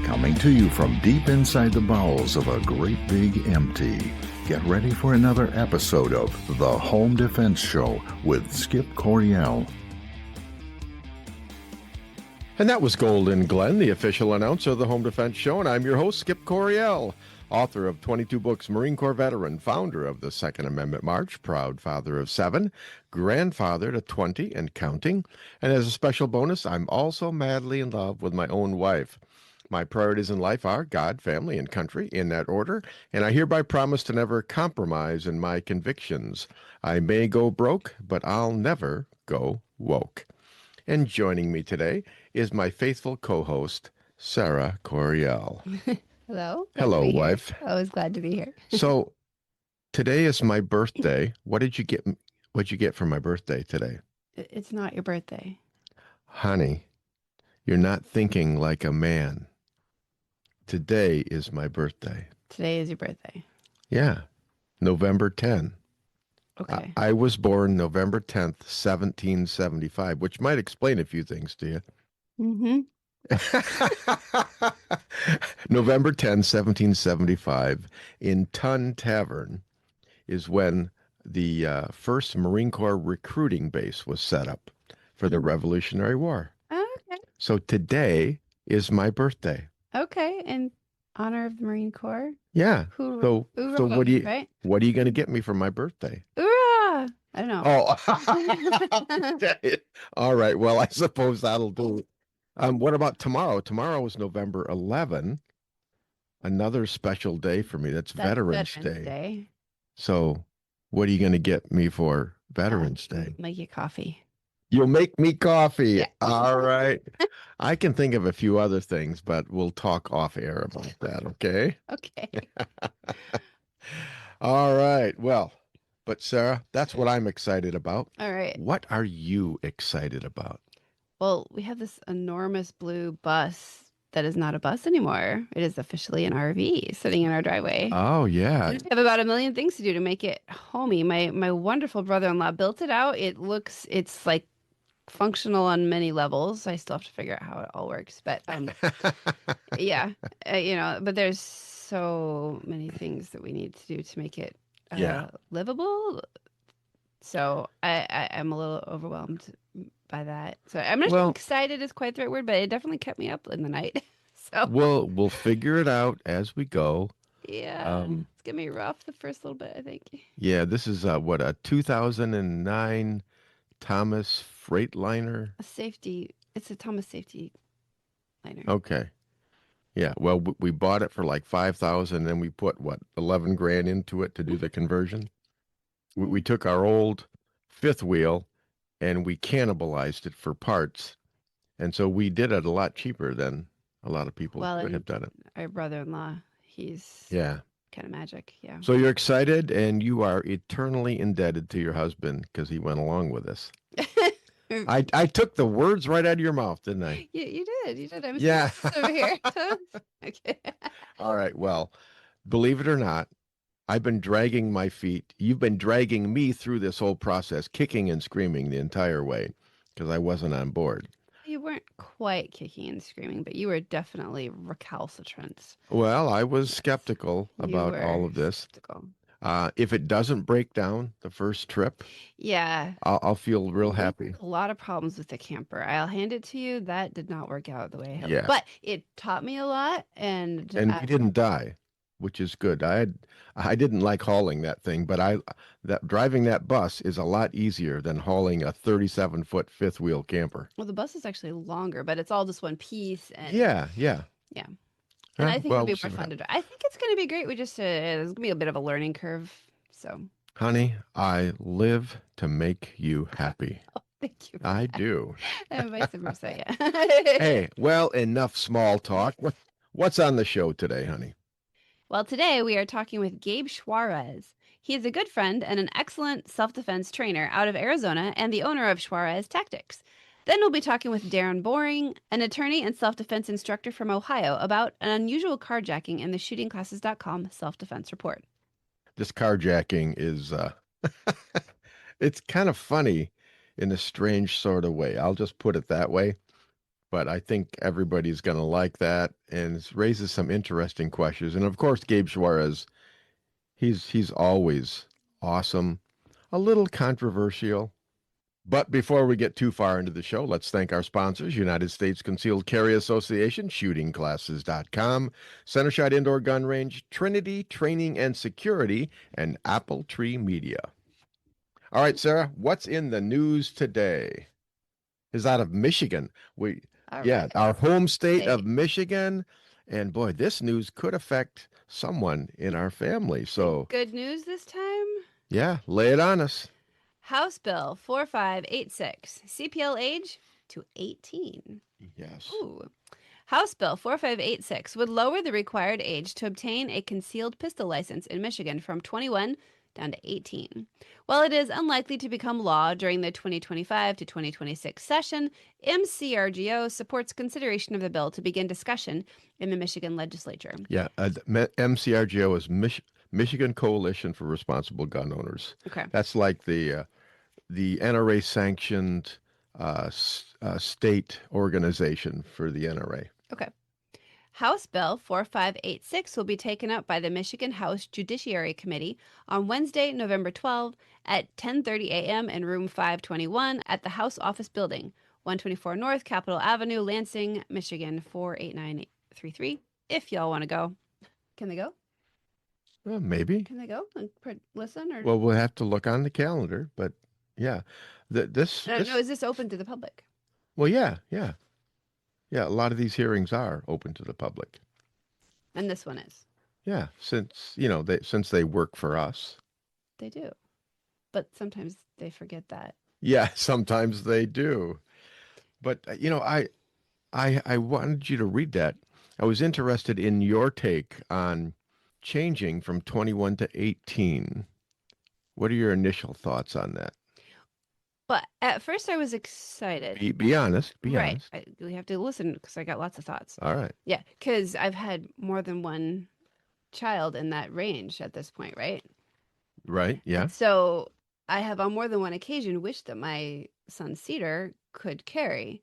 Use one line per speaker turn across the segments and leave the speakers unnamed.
Coming to you from deep inside the bowels of a great big empty. Get ready for another episode of The Home Defense Show with Skip Coryell.
And that was Golden Glenn, the official announcer of the Home Defense Show, and I'm your host, Skip Coryell, author of 22 books, Marine Corps veteran, founder of the Second Amendment March, proud father of 7, grandfather to 20 and counting, and as a special bonus, I'm also madly in love with my own wife. My priorities in life are God, family, and country, in that order, and I hereby promise to never compromise in my convictions. I may go broke, but I'll never go woke. And joining me today is my faithful co-host, Sara Coryell.
Hello.
Hello, wife.
I was glad to be here.
So today is my birthday. What did you get? What'd you get for my birthday today?
It's not your birthday.
Honey, you're not thinking like a man. Today is my birthday.
Today is your birthday.
Yeah, November 10.
Okay.
I was born November 10th, 1775, which might explain a few things to you.
Mm-hmm.
November 10, 1775, in Tun Tavern is when the first Marine Corps recruiting base was set up for the Revolutionary War.
Oh, okay.
So today is my birthday.
Okay. In honor of the Marine Corps.
Yeah.
Hoorah.
So what do you
Right?
what are you going to get me for my birthday?
Hoorah! I don't know.
Oh, all right. Well, I suppose that'll do. What about tomorrow? Tomorrow is November 11, another special day for me. That's Veterans Day. So what are you going to get me for Veterans Day?
Make you coffee.
You'll make me coffee.
Yeah.
All right. I can think of a few other things, but we'll talk off air about that, okay?
Okay.
All right. Well, but Sara, that's what I'm excited about.
All right.
What are you excited about?
Well, we have this enormous blue bus that is not a bus anymore. It is officially an RV sitting in our driveway.
Oh, yeah.
We have about 1 million things to do to make it homey. My wonderful brother-in-law built it out. It's like functional on many levels. I still have to figure out how it all works, but yeah, but there's so many things that we need to do to make it livable. So I'm a little overwhelmed by that. So I'm not sure excited is quite the right word, but it definitely kept me up in the night. So
we'll figure it out as we go.
Yeah, it's gonna be rough the first little bit, I think.
Yeah, this is a 2009 Thomas Freightliner.
It's a Thomas safety liner.
Okay. Yeah, well, we bought it for like 5,000, then we put 11 grand into it to do the conversion. We took our old fifth wheel and we cannibalized it for parts. And so we did it a lot cheaper than a lot of people would have done it.
Our brother-in-law, he's kind of magic. Yeah.
So you're excited and you are eternally indebted to your husband because he went along with us. I took the words right out of your mouth, didn't I?
You did. I'm over here. Okay.
All right. Well, believe it or not, I've been dragging my feet. You've been dragging me through this whole process, kicking and screaming the entire way because I wasn't on board.
You weren't quite kicking and screaming, but you were definitely recalcitrant.
Well, I was skeptical about all of this. If it doesn't break down the first trip, I'll feel real happy.
A lot of problems with the camper. I'll hand it to you. That did not work out the way I hoped.
Yeah.
But it taught me a lot, and
we didn't die, which is good. I didn't like hauling that thing, but driving that bus is a lot easier than hauling a 37-foot fifth wheel camper.
Well, the bus is actually longer, but it's all just one piece. And
yeah.
And I think it'll be more fun to drive. I think it's going to be great. There's going to be a bit of a learning curve. So,
honey, I live to make you happy.
Oh, thank you.
I do.
And vice versa, yeah.
Hey, well, enough small talk. What's on the show today, honey?
Well, today we are talking with Gabe Suarez. He is a good friend and an excellent self-defense trainer out of Arizona and the owner of Suarez Tactics. Then we'll be talking with Deron Boring, an attorney and self-defense instructor from Ohio, about an unusual carjacking in the shootingclasses.com self-defense report.
This carjacking is, it's kind of funny in a strange sort of way. I'll just put it that way. but I think everybody's going to like that, and it raises some interesting questions. And of course, Gabe Suarez, he's always awesome, a little controversial. But before we get too far into the show, let's thank our sponsors, United States Concealed Carry Association, shootingclasses.com, Center Shot Indoor Gun Range, Trinity Training and Security, and Apple Tree Media. All right, Sarah, what's in the news today? Is out of Michigan. Our home state of Michigan. And boy, this news could affect someone in our family. So
good news this time?
Yeah, lay it on us.
House Bill 4586, CPL age to 18.
Yes.
Ooh. House Bill 4586 would lower the required age to obtain a concealed pistol license in Michigan from 21 down to 18. While it is unlikely to become law during the 2025 to 2026 session, MCRGO supports consideration of the bill to begin discussion in the Michigan legislature.
Yeah, MCRGO is Michigan Coalition for Responsible Gun Owners.
Okay.
That's like the NRA sanctioned state organization for the NRA.
Okay. House Bill 4586 will be taken up by the Michigan House Judiciary Committee on Wednesday, November 12 at 10:30 a.m. in room 521 at the House Office Building, 124 North Capitol Avenue, Lansing, Michigan 48933. If y'all want to go. Can they go?
Maybe.
Can they go and listen? Or...
Well, we'll have to look on the calendar, but yeah.
No, is this open to the public?
Well, yeah. Yeah, a lot of these hearings are open to the public.
And this one is.
Yeah, since they work for us.
They do. But sometimes they forget that.
Yeah, sometimes they do. But I wanted you to read that. I was interested in your take on changing from 21 to 18. What are your initial thoughts on that?
But at first I was excited.
Be honest. Be
right.
honest.
We have to listen because I got lots of thoughts.
All right.
Yeah, because I've had more than one child in that range at this point, right?
Right, yeah.
So I have on more than one occasion wished that my son Cedar could carry,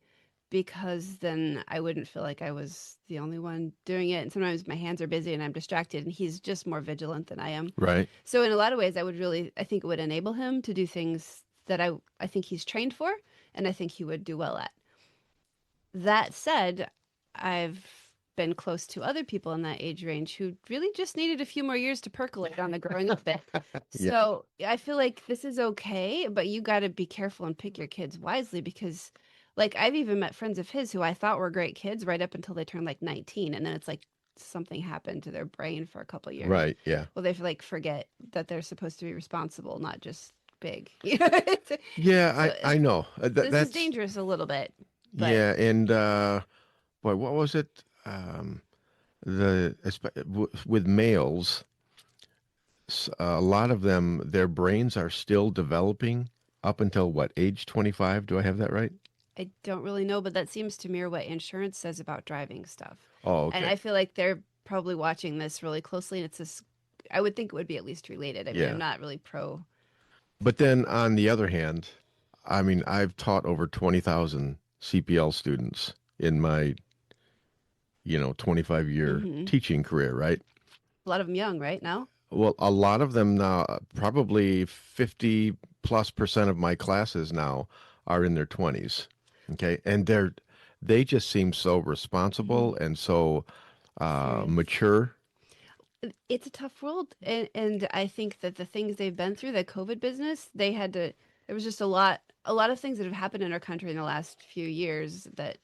because then I wouldn't feel like I was the only one doing it. And sometimes my hands are busy and I'm distracted, and he's just more vigilant than I am.
Right.
So in a lot of ways, I think it would enable him to do things that I think he's trained for, and I think he would do well at. That said, I've been close to other people in that age range who really just needed a few more years to percolate on the growing up bit.
Yeah.
So I feel like this is okay, but you got to be careful and pick your kids wisely, because like I've even met friends of his who I thought were great kids right up until they turned like 19, and then it's like something happened to their brain for a couple of years.
Right, yeah.
Well, they like forget that they're supposed to be responsible, not just big.
Yeah, I know.
This
that's
is dangerous a little bit. But...
Yeah, and boy, what was it? With males, a lot of them, their brains are still developing up until what, age 25? Do I have that right?
I don't really know, but that seems to mirror what insurance says about driving stuff.
Oh, okay.
And I feel like they're probably watching this really closely, and it's this. I would think it would be at least related. I mean, I'm not really pro.
But then on the other hand, I mean, I've taught over 20,000 CPL students in my, 25-year teaching career, right?
A lot of them young, right now?
Well, a lot of them now, probably 50+% of my classes now are in their 20s. Okay. And they just seem so responsible and so mature.
It's a tough world, and I think that the things they've been through, the COVID business, there was just a lot of things that have happened in our country in the last few years that,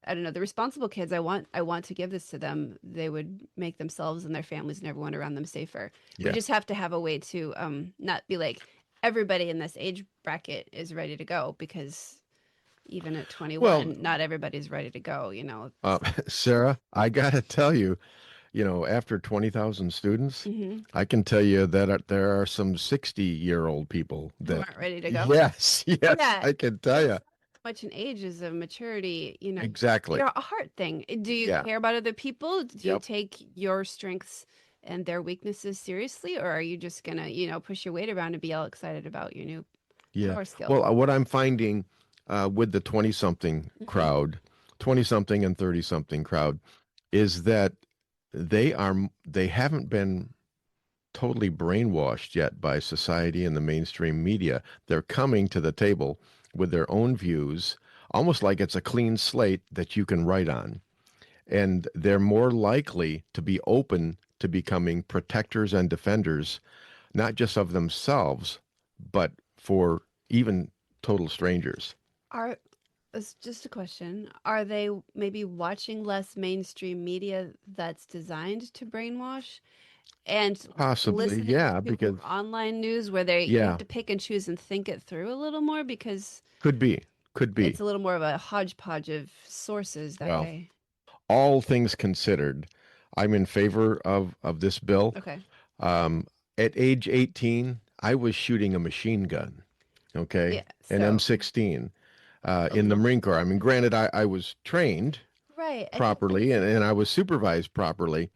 I don't know, the responsible kids, I want to give this to them. They would make themselves and their families and everyone around them safer. Yeah. We just have to have a way to not be like everybody in this age bracket is ready to go, because even at 21, not everybody's ready to go,
Sarah, I got to tell you, after 20,000 students, I can tell you that there are some 60-year-old people that
aren't ready to go.
Yes, yeah, I can tell you.
Much in age is a maturity,
Exactly.
You're a heart thing. Do you care about other people? Do you take your strengths and their weaknesses seriously, or are you just gonna, push your weight around and be all excited about your new power skill?
Well, what I'm finding with the 20-something crowd 20-something and 30-something crowd is that they haven't been totally brainwashed yet by society and the mainstream media. They're coming to the table with their own views, almost like it's a clean slate that you can write on. And they're more likely to be open to becoming protectors and defenders, not just of themselves, but for even total strangers.
Are It's just a question. Are they maybe watching less mainstream media that's designed to brainwash and
Possibly,
listening
yeah,
to
because,
online news where you have
yeah,
to pick and choose and think it through a little more because
could be, could
it's
be.
a little more of a hodgepodge of sources that
Well,
way?
all things considered, I'm in favor of this bill.
Okay.
Um, at age 18, I was shooting a machine gun, okay,
Yeah.
an
So,
M16
a
in the
little,
Marine Corps. I mean, granted, I was trained
right. I think
properly
that's,
and I was supervised properly,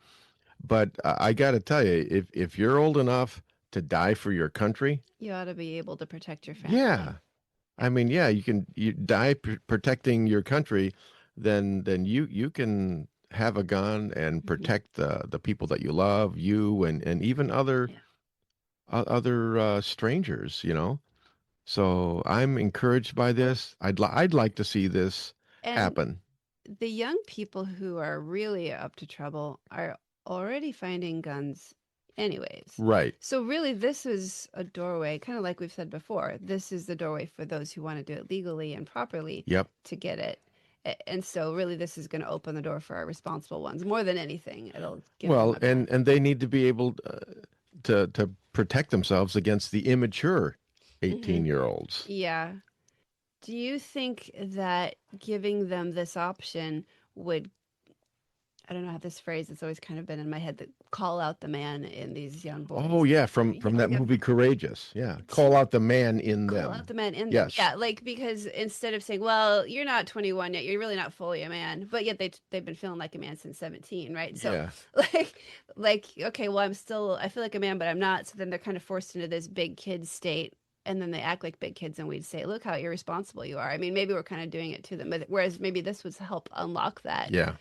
but I got to tell you, if you're old enough to die for your country,
you ought to be able to protect your
yeah,
family.
I mean, yeah, you die protecting your country, then you can have a gun and
Mhm.
protect the people that you love, you and even other
Yeah.
strangers, you know. So I'm encouraged by this. I'd like to see this
And
happen.
the young people who are really up to trouble are already finding guns anyways.
Right.
So really this is a doorway, kind of like we've said before. This is the doorway for those who want to do it legally and properly
Yep.
to get it. And so really this is going to open the door for our responsible ones more than anything. It'll give them
Well,
a path.
and they need to be able to protect themselves against the immature
Hmm.
18-year-olds.
Yeah. Do you think that giving them this option would, I don't know how this phrase, it's always kind of been in my head, that call out the man in these young
Oh
boys.
yeah,
I
from
mean,
that
yeah,
movie Courageous. Yeah.
to
Call out the man in
call out
them.
the man in them.
Yes.
Yeah, like because instead of saying, "Well, you're not 21 yet, you're really not fully a man," but yet they've been feeling like a man since 17, right? So,
Yeah.
like, okay, well, I feel like a man, but I'm not. So then they're kind of forced into this big kid state. And then they act like big kids, and we'd say, "Look how irresponsible you are." I mean, maybe we're kind of doing it to them, but whereas maybe this would help unlock that.
Yeah.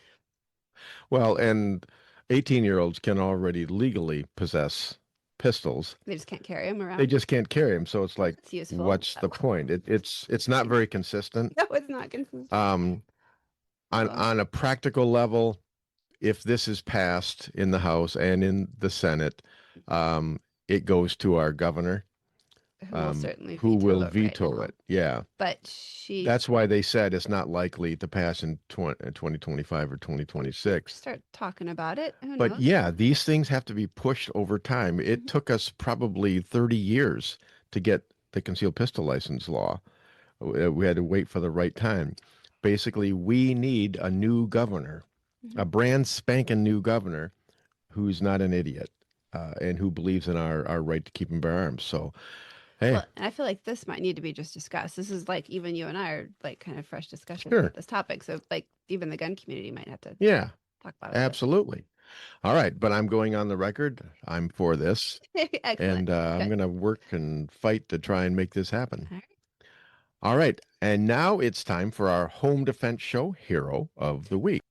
Well, and 18-year-olds can already legally possess pistols.
They just can't carry them
They
around.
just can't carry them. So it's like,
It's useful.
what's the point? It's not very consistent.
No, it's not consistent.
Um,
Oh,
on a practical level, if this is passed in the House and in the Senate, it goes to our governor,
who will certainly
who
veto
will
it right
veto
now.
it. Yeah.
But she
That's why they said it's not likely to pass in 2025 or 2026.
start talking about it. Who
But
knows?
yeah, these things have to be pushed over time. It
Mhm.
took us probably 30 years to get the concealed pistol license law. We had to wait for the right time. Basically, we need a new governor,
Mhm.
a brand spanking new governor who's not an idiot and who believes in our right to keep and bear arms. So, hey,
Well, and I feel like this might need to be just discussed. This is like even you and I are like kind of fresh discussions
sure.
about this topic. So like even the gun community might have to
Yeah,
talk about it a
absolutely. All right, but I'm going on the record. I'm for this,
bit. Excellent.
and I'm
Good.
going to work and fight to try and make this happen.
All right.
All right, and now it's time for our home defense show, Hero of the Week.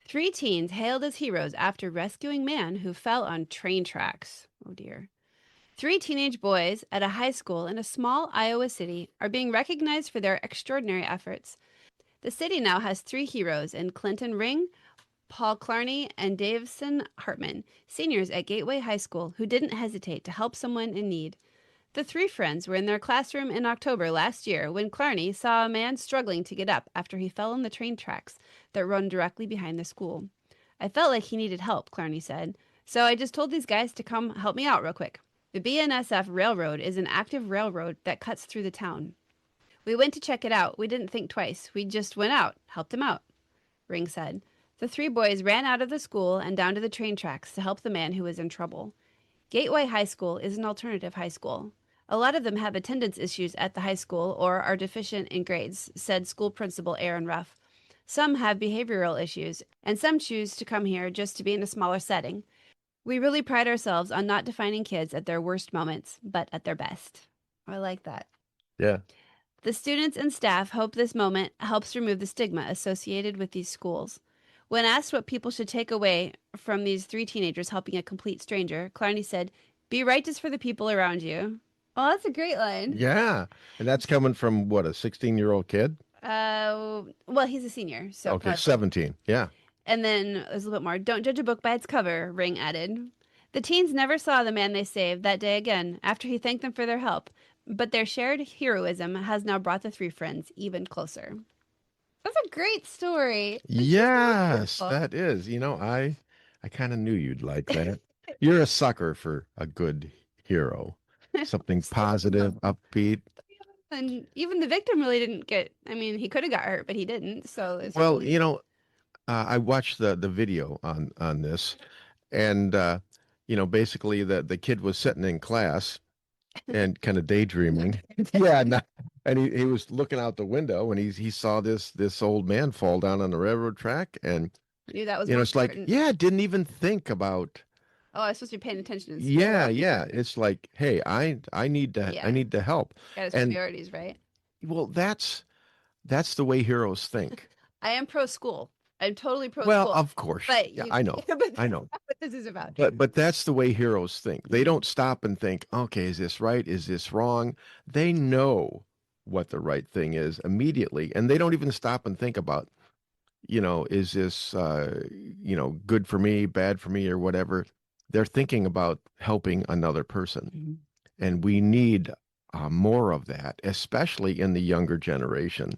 3 teens hailed as heroes after rescuing man who fell on train tracks. Oh dear. 3 teenage boys at a high school in a small Iowa city are being recognized for their extraordinary efforts. The city now has 3 heroes in Clinton Ring, Paul Clarney, and Davison Hartman, seniors at Gateway High School who didn't hesitate to help someone in need. The 3 friends were in their classroom in October last year when Clarney saw a man struggling to get up after he fell on the train tracks that run directly behind the school. I felt like he needed help, Clarney said, so I just told these guys to come help me out real quick. The BNSF Railroad is an active railroad that cuts through the town. We went to check it out. We didn't think twice. We just went out, helped him out, Ring said. The 3 boys ran out of the school and down to the train tracks to help the man who was in trouble. Gateway High School is an alternative high school. A lot of them have attendance issues at the high school or are deficient in grades, said school principal Aaron Ruff. Some have behavioral issues, and some choose to come here just to be in a smaller setting. We really pride ourselves on not defining kids at their worst moments, but at their best. I like that.
Yeah.
The students and staff hope this moment helps remove the stigma associated with these schools. When asked what people should take away from these 3 teenagers helping a complete stranger, Clarney said, "Be righteous for the people around you." Oh, that's a great line.
Yeah. And that's coming from what, a 16-year-old kid?
Well, he's a senior, so
Okay,
probably.
17. Yeah.
And then there's a little bit more. "Don't judge a book by its cover," Ring added. The teens never saw the man they saved that day again after he thanked them for their help, but their shared heroism has now brought the 3 friends even closer. That's a great story. It's
Yes,
wonderful.
that is. I kind of knew you'd like that. You're a sucker for a good hero. Something positive, upbeat.
And even the victim really didn't get, I mean, he could have got hurt, but he didn't. So it's
Well,
really,
I watched the video on this, and basically the kid was sitting in class and kind of daydreaming. Yeah, and he was looking out the window, and he saw this old man fall down on the railroad track, and
knew that was more
it's like,
important.
yeah, didn't even think about.
Oh, I was supposed to be paying attention in school.
Yeah. It's like, hey, I need to
Yeah.
I need to help.
Got his
And
priorities right.
well, that's the way heroes think.
I am pro school. I'm totally pro
Well,
school.
of course.
But
Yeah,
you,
I know.
but
I know.
that's what this is about.
But that's the way heroes think. They don't stop and think, okay, is this right? Is this wrong? They know what the right thing is immediately, and they don't even stop and think about, is this good for me, bad for me, or whatever. They're thinking about helping another person.
Mhm.
And we need more of that, especially in the younger generation,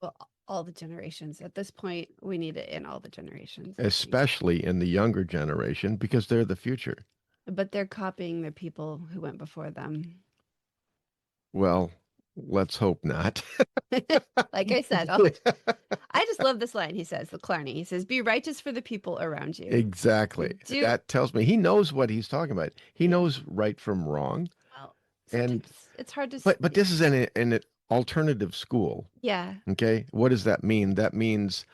Well, all the generations. At this point, we need it in all the generations.
especially in the younger generation, because they're the future.
But they're copying the people who went before them.
Well, let's hope not.
Like I said, I just love this line. He says, the Clarney, he says, "Be righteous for the people around you."
Exactly.
Do-
That tells me he knows what he's talking about. He knows right from wrong.
Well,
And-
sometimes it's hard to.
But this is an alternative school.
Yeah.
Okay. What does that mean? That means,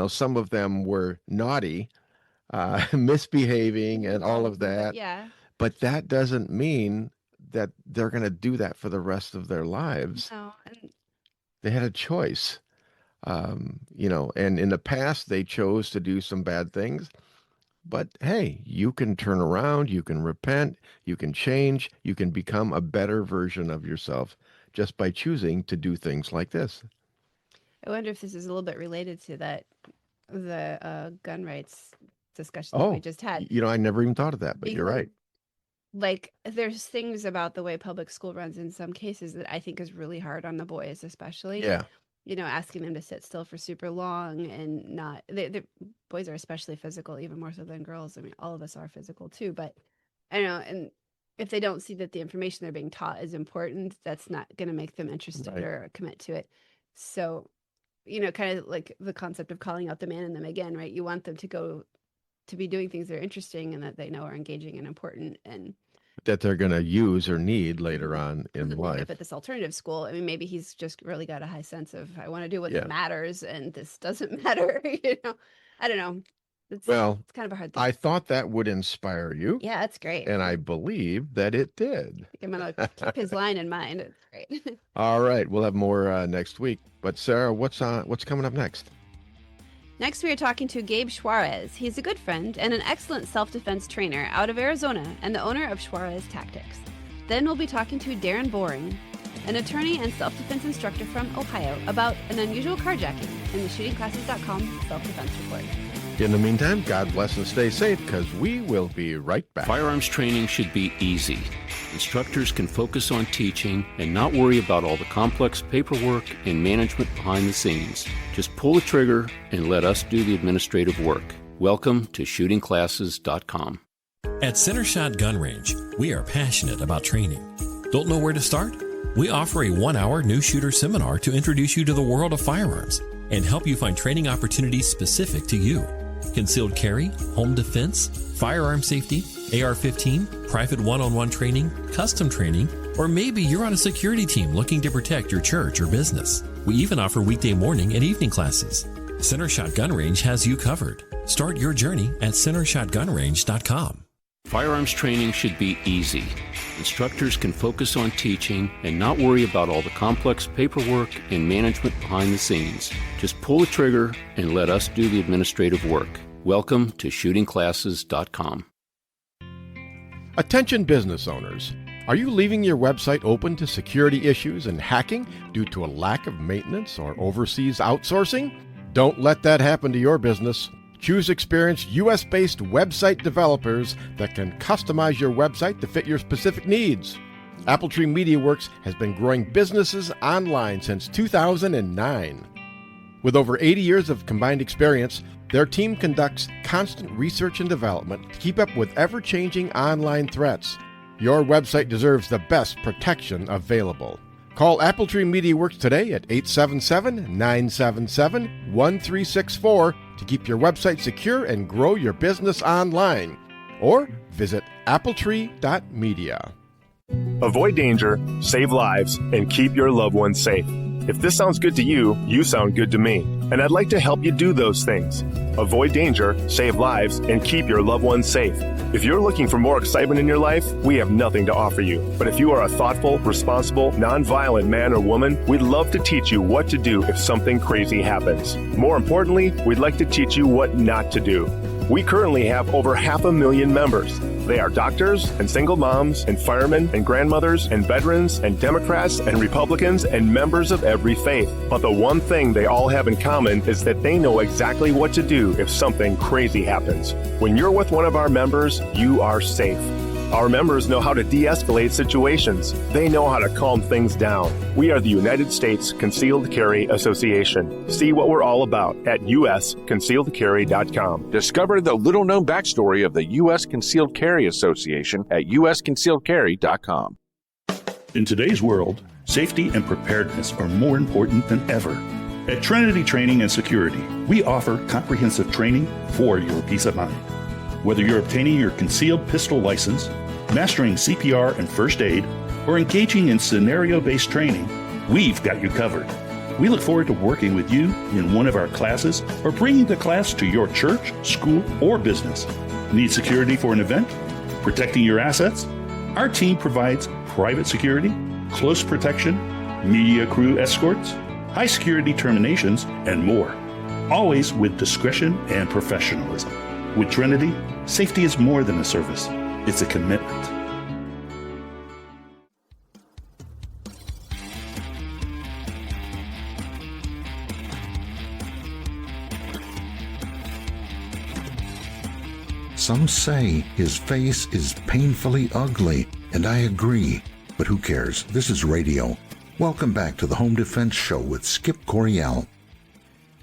some of them were naughty, misbehaving, and all of that.
Yeah.
But that doesn't mean that they're going to do that for the rest of their lives.
No. And
They had a choice. And in the past, they chose to do some bad things. But hey, you can turn around, you can repent, you can change, you can become a better version of yourself just by choosing to do things like this.
I wonder if this is a little bit related to the gun rights discussion that we just had.
I never even thought of that, but you're right.
Like, there's things about the way public school runs in some cases that I think is really hard on the boys, especially.
Yeah.
Asking them to sit still for super long and not. The boys are especially physical, even more so than girls. I mean, all of us are physical too, but I don't know. And if they don't see that the information they're being taught is important, that's not going to make them interested
Right.
or commit to it. So, kind of like the concept of calling out the man in them again, right? You want them to be doing things that are interesting and that they know are engaging and important, and
That they're going to use or need later on in life.
At this alternative school, I mean, maybe he's just really got a high sense of, I want to do what
Yeah.
matters, and this doesn't matter. I don't know. It's kind of a hard thing.
I thought that would inspire you.
Yeah, that's great.
And I believe that it did.
I'm gonna keep his line in mind. It's great.
All right. We'll have more next week. But Sarah, what's coming up next?
Next, we are talking to Gabe Suarez. He's a good friend and an excellent self-defense trainer out of Arizona and the owner of Suarez Tactics. Then we'll be talking to Deron Boring, an attorney and self-defense instructor from Ohio, about an unusual carjacking in the shootingclasses.com self-defense report.
In the meantime, God bless and stay safe, because we will be right back.
Firearms training should be easy. Instructors can focus on teaching and not worry about all the complex paperwork and management behind the scenes. Just pull the trigger and let us do the administrative work. Welcome to shootingclasses.com.
At Center Shot Gun Range, we are passionate about training. Don't know where to start? We offer a 1-hour new shooter seminar to introduce you to the world of firearms and help you find training opportunities specific to you. Concealed carry, home defense, firearm safety, AR-15, private one-on-one training, custom training, or maybe you're on a security team looking to protect your church or business. We even offer weekday morning and evening classes. Center Shot Gun Range has you covered. Start your journey at centershotgunrange.com.
Firearms training should be easy. Instructors can focus on teaching and not worry about all the complex paperwork and management behind the scenes. Just pull the trigger and let us do the administrative work. Welcome to shootingclasses.com.
Attention business owners. Are you leaving your website open to security issues and hacking due to a lack of maintenance or overseas outsourcing? Don't let that happen to your business. Choose experienced U.S.-based website developers that can customize your website to fit your specific needs. Appletree MediaWorks has been growing businesses online since 2009. With over 80 years of combined experience, their team conducts constant research and development to keep up with ever-changing online threats. Your website deserves the best protection available. Call Appletree MediaWorks today at 877-977-1364 to keep your website secure and grow your business online. Or visit appletree.media.
Avoid danger, save lives, and keep your loved ones safe. If this sounds good to you, you sound good to me. And I'd like to help you do those things. Avoid danger, save lives, and keep your loved ones safe. If you're looking for more excitement in your life, we have nothing to offer you. But if you are a thoughtful, responsible, nonviolent man or woman, we'd love to teach you what to do if something crazy happens. More importantly, we'd like to teach you what not to do. We currently have over 500,000 members. They are doctors and single moms and firemen and grandmothers and veterans and Democrats and Republicans and members of every faith. But the one thing they all have in common is that they know exactly what to do if something crazy happens. When you're with one of our members, you are safe. Our members know how to de-escalate situations. They know how to calm things down. We are the United States Concealed Carry Association. See what we're all about at usconcealedcarry.com.
Discover the little-known backstory of the U.S. Concealed Carry Association at usconcealedcarry.com.
In today's world, safety and preparedness are more important than ever. At Trinity Training and Security, we offer comprehensive training for your peace of mind. Whether you're obtaining your concealed pistol license, mastering CPR and first aid, or engaging in scenario-based training, we've got you covered. We look forward to working with you in one of our classes or bringing the class to your church, school, or business. Need security for an event? Protecting your assets? Our team provides private security, close protection, media crew escorts, high security terminations, and more. Always with discretion and professionalism. With Trinity, safety is more than a service. It's a commitment.
Some say his face is painfully ugly, and I agree. But who cares? This is radio. Welcome back to the Home Defense Show with Skip Coryell.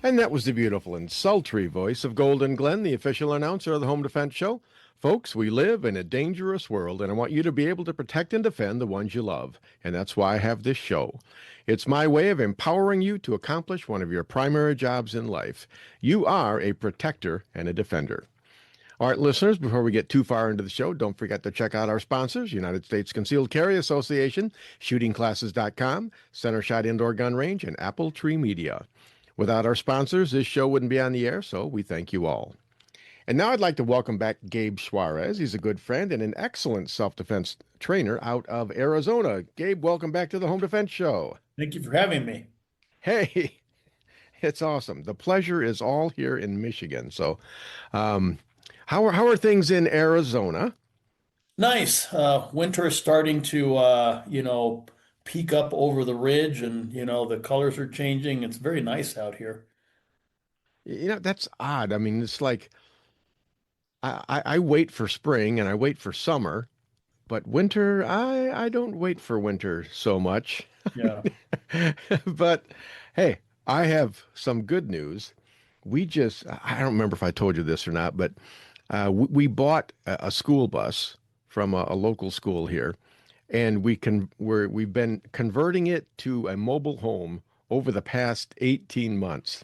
And that was the beautiful and sultry voice of Golden Glenn, the official announcer of the Home Defense Show. Folks, we live in a dangerous world, and I want you to be able to protect and defend the ones you love. And that's why I have this show. It's my way of empowering you to accomplish one of your primary jobs in life. You are a protector and a defender. All right, listeners, before we get too far into the show, don't forget to check out our sponsors, United States Concealed Carry Association, shootingclasses.com, Center Shot Indoor Gun Range, and Appletree Media. Without our sponsors, this show wouldn't be on the air, so we thank you all. And now I'd like to welcome back Gabe Suarez. He's a good friend and an excellent self-defense trainer out of Arizona. Gabe, welcome back to the Home Defense Show.
Thank you for having me.
Hey, it's awesome. The pleasure is all here in Michigan. So how are things in Arizona?
Nice. Winter is starting to, peek up over the ridge, and, the colors are changing. It's very nice out here.
That's odd. I mean, it's like I wait for spring and I wait for summer, but winter, I don't wait for winter so much.
Yeah.
But hey, I have some good news. I don't remember if I told you this or not, but we bought a school bus from a local school here, and we've been converting it to a mobile home over the past 18 months.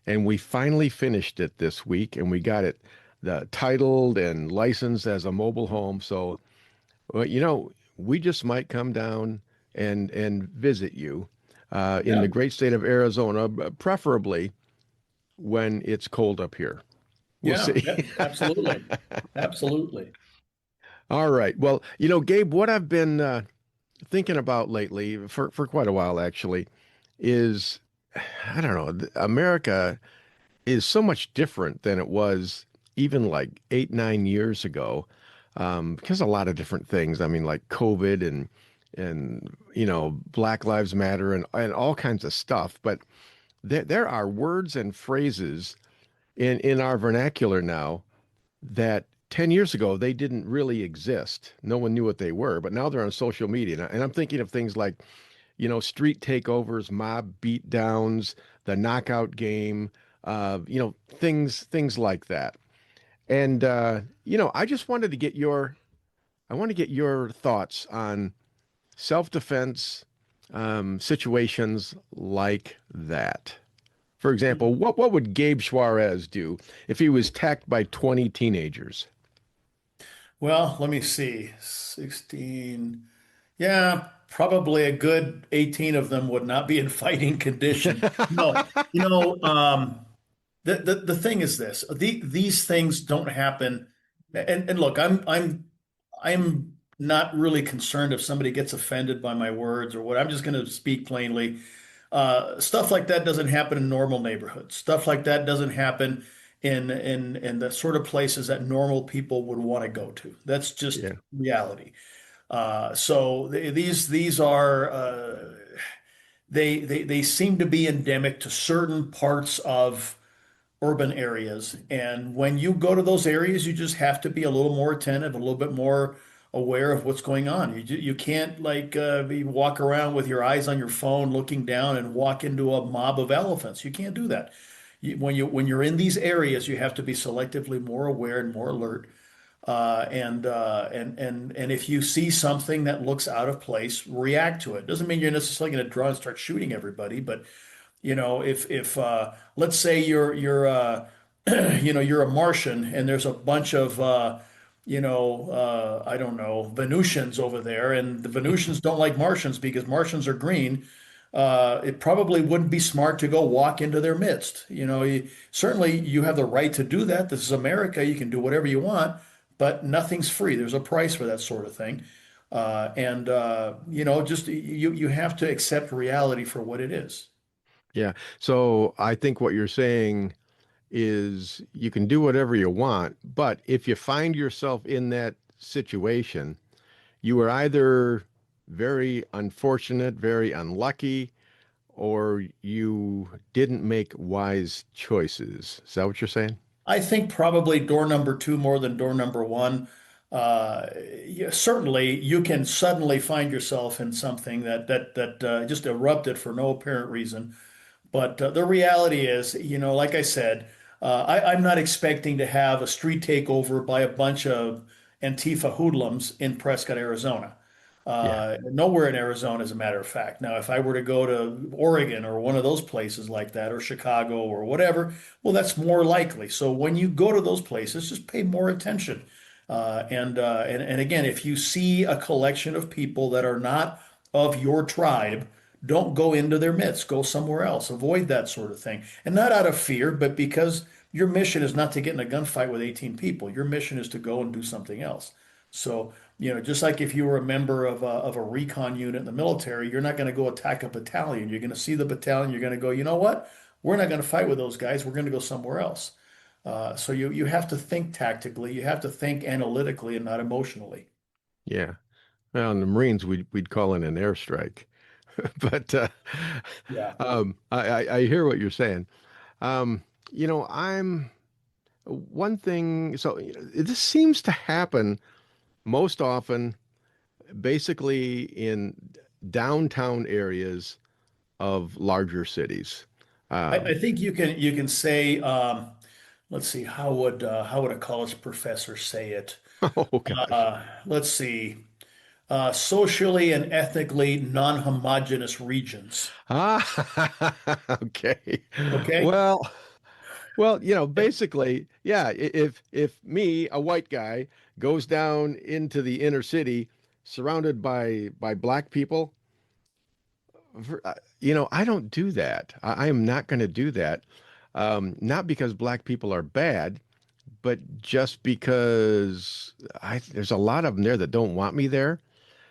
And we finally finished it this week, and we got it titled and licensed as a mobile home. So, we just might come down and visit you in the great state of Arizona, preferably when it's cold up here. We'll see.
Yeah, absolutely. Absolutely.
All right. Well, Gabe, what I've been thinking about lately for quite a while actually is I don't know, America is so much different than it was even like 8, 9 years ago, because a lot of different things. I mean, like COVID and Black Lives Matter and all kinds of stuff. But there are words and phrases in our vernacular now that 10 years ago they didn't really exist. No one knew what they were, but now they're on social media. And I'm thinking of things like, street takeovers, mob beatdowns, the knockout game, things like that. And I just wanted to get I want to get your thoughts on self-defense situations like that. For example, what would Gabe Suarez do if he was attacked by 20 teenagers?
Well, let me see. 16. Yeah, probably a good 18 of them would not be in fighting condition. No, the thing is this. These things don't happen. And look, I'm not really concerned if somebody gets offended by my words or what. I'm just going to speak plainly. Stuff like that doesn't happen in normal neighborhoods. Stuff like that doesn't happen in the sort of places that normal people would want to go to. That's just
Yeah.
reality. So these are they seem to be endemic to certain parts of urban areas. And when you go to those areas, you just have to be a little more attentive, a little bit more aware of what's going on. You can't like walk around with your eyes on your phone looking down and walk into a mob of elephants. You can't do that. When you're in these areas, you have to be selectively more aware and more alert. And if you see something that looks out of place, react to it. Doesn't mean you're necessarily going to draw and start shooting everybody, but if let's say you're you're a Martian and there's a bunch of I don't know, Venusians over there, and the Venusians don't like Martians because Martians are green. It probably wouldn't be smart to go walk into their midst. Certainly you have the right to do that. This is America. You can do whatever you want, but nothing's free. There's a price for that sort of thing. Just you have to accept reality for what it is.
Yeah. So I think what you're saying is you can do whatever you want, but if you find yourself in that situation, you were either very unfortunate, very unlucky, or you didn't make wise choices. Is that what you're saying?
I think probably door number two more than door number one. Yeah, certainly, you can suddenly find yourself in something that just erupted for no apparent reason. But the reality is, like I said, I'm not expecting to have a street takeover by a bunch of Antifa hoodlums in Prescott, Arizona.
Yeah.
Nowhere in Arizona, as a matter of fact. Now, if I were to go to Oregon or one of those places like that, or Chicago or whatever, well, that's more likely. So when you go to those places, just pay more attention. And again, if you see a collection of people that are not of your tribe, don't go into their midst. Go somewhere else. Avoid that sort of thing. And not out of fear, but because your mission is not to get in a gunfight with 18 people. Your mission is to go and do something else. So, just like if you were a member of a recon unit in the military, you're not going to go attack a battalion. You're going to see the battalion. You're going to go, you know what? We're not going to fight with those guys. We're going to go somewhere else. So you have to think tactically. You have to think analytically and not emotionally.
Yeah. Well, in the Marines, we'd call it an airstrike. But
Yeah.
I hear what you're saying. I'm one thing. So this seems to happen most often, basically in downtown areas of larger cities.
I think you can say, let's see, how would a college professor say it?
Oh gosh.
Let's see, socially and ethnically non-homogeneous regions.
Ah, okay.
Okay.
Well, basically, yeah, if me, a white guy, goes down into the inner city surrounded by black people, I don't do that. I am not going to do that. Not because black people are bad, but just because there's a lot of them there that don't want me there.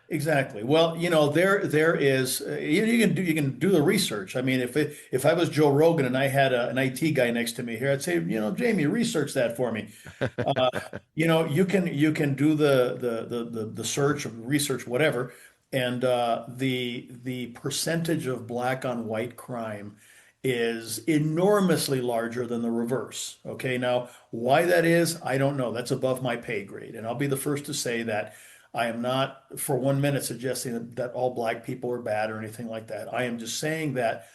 Exactly. Well, there is you can do the research. I mean, if I was Joe Rogan and I had an IT guy next to me here, I'd say, Jamie, research that for me. Uh, you can do the search or research, whatever, and the percentage of black on white crime is enormously larger than the reverse. Okay, now why that is, I don't know. That's above my pay grade, and I'll be the first to say that I am not for 1 minute suggesting that all black people are bad or anything like that. I am just saying that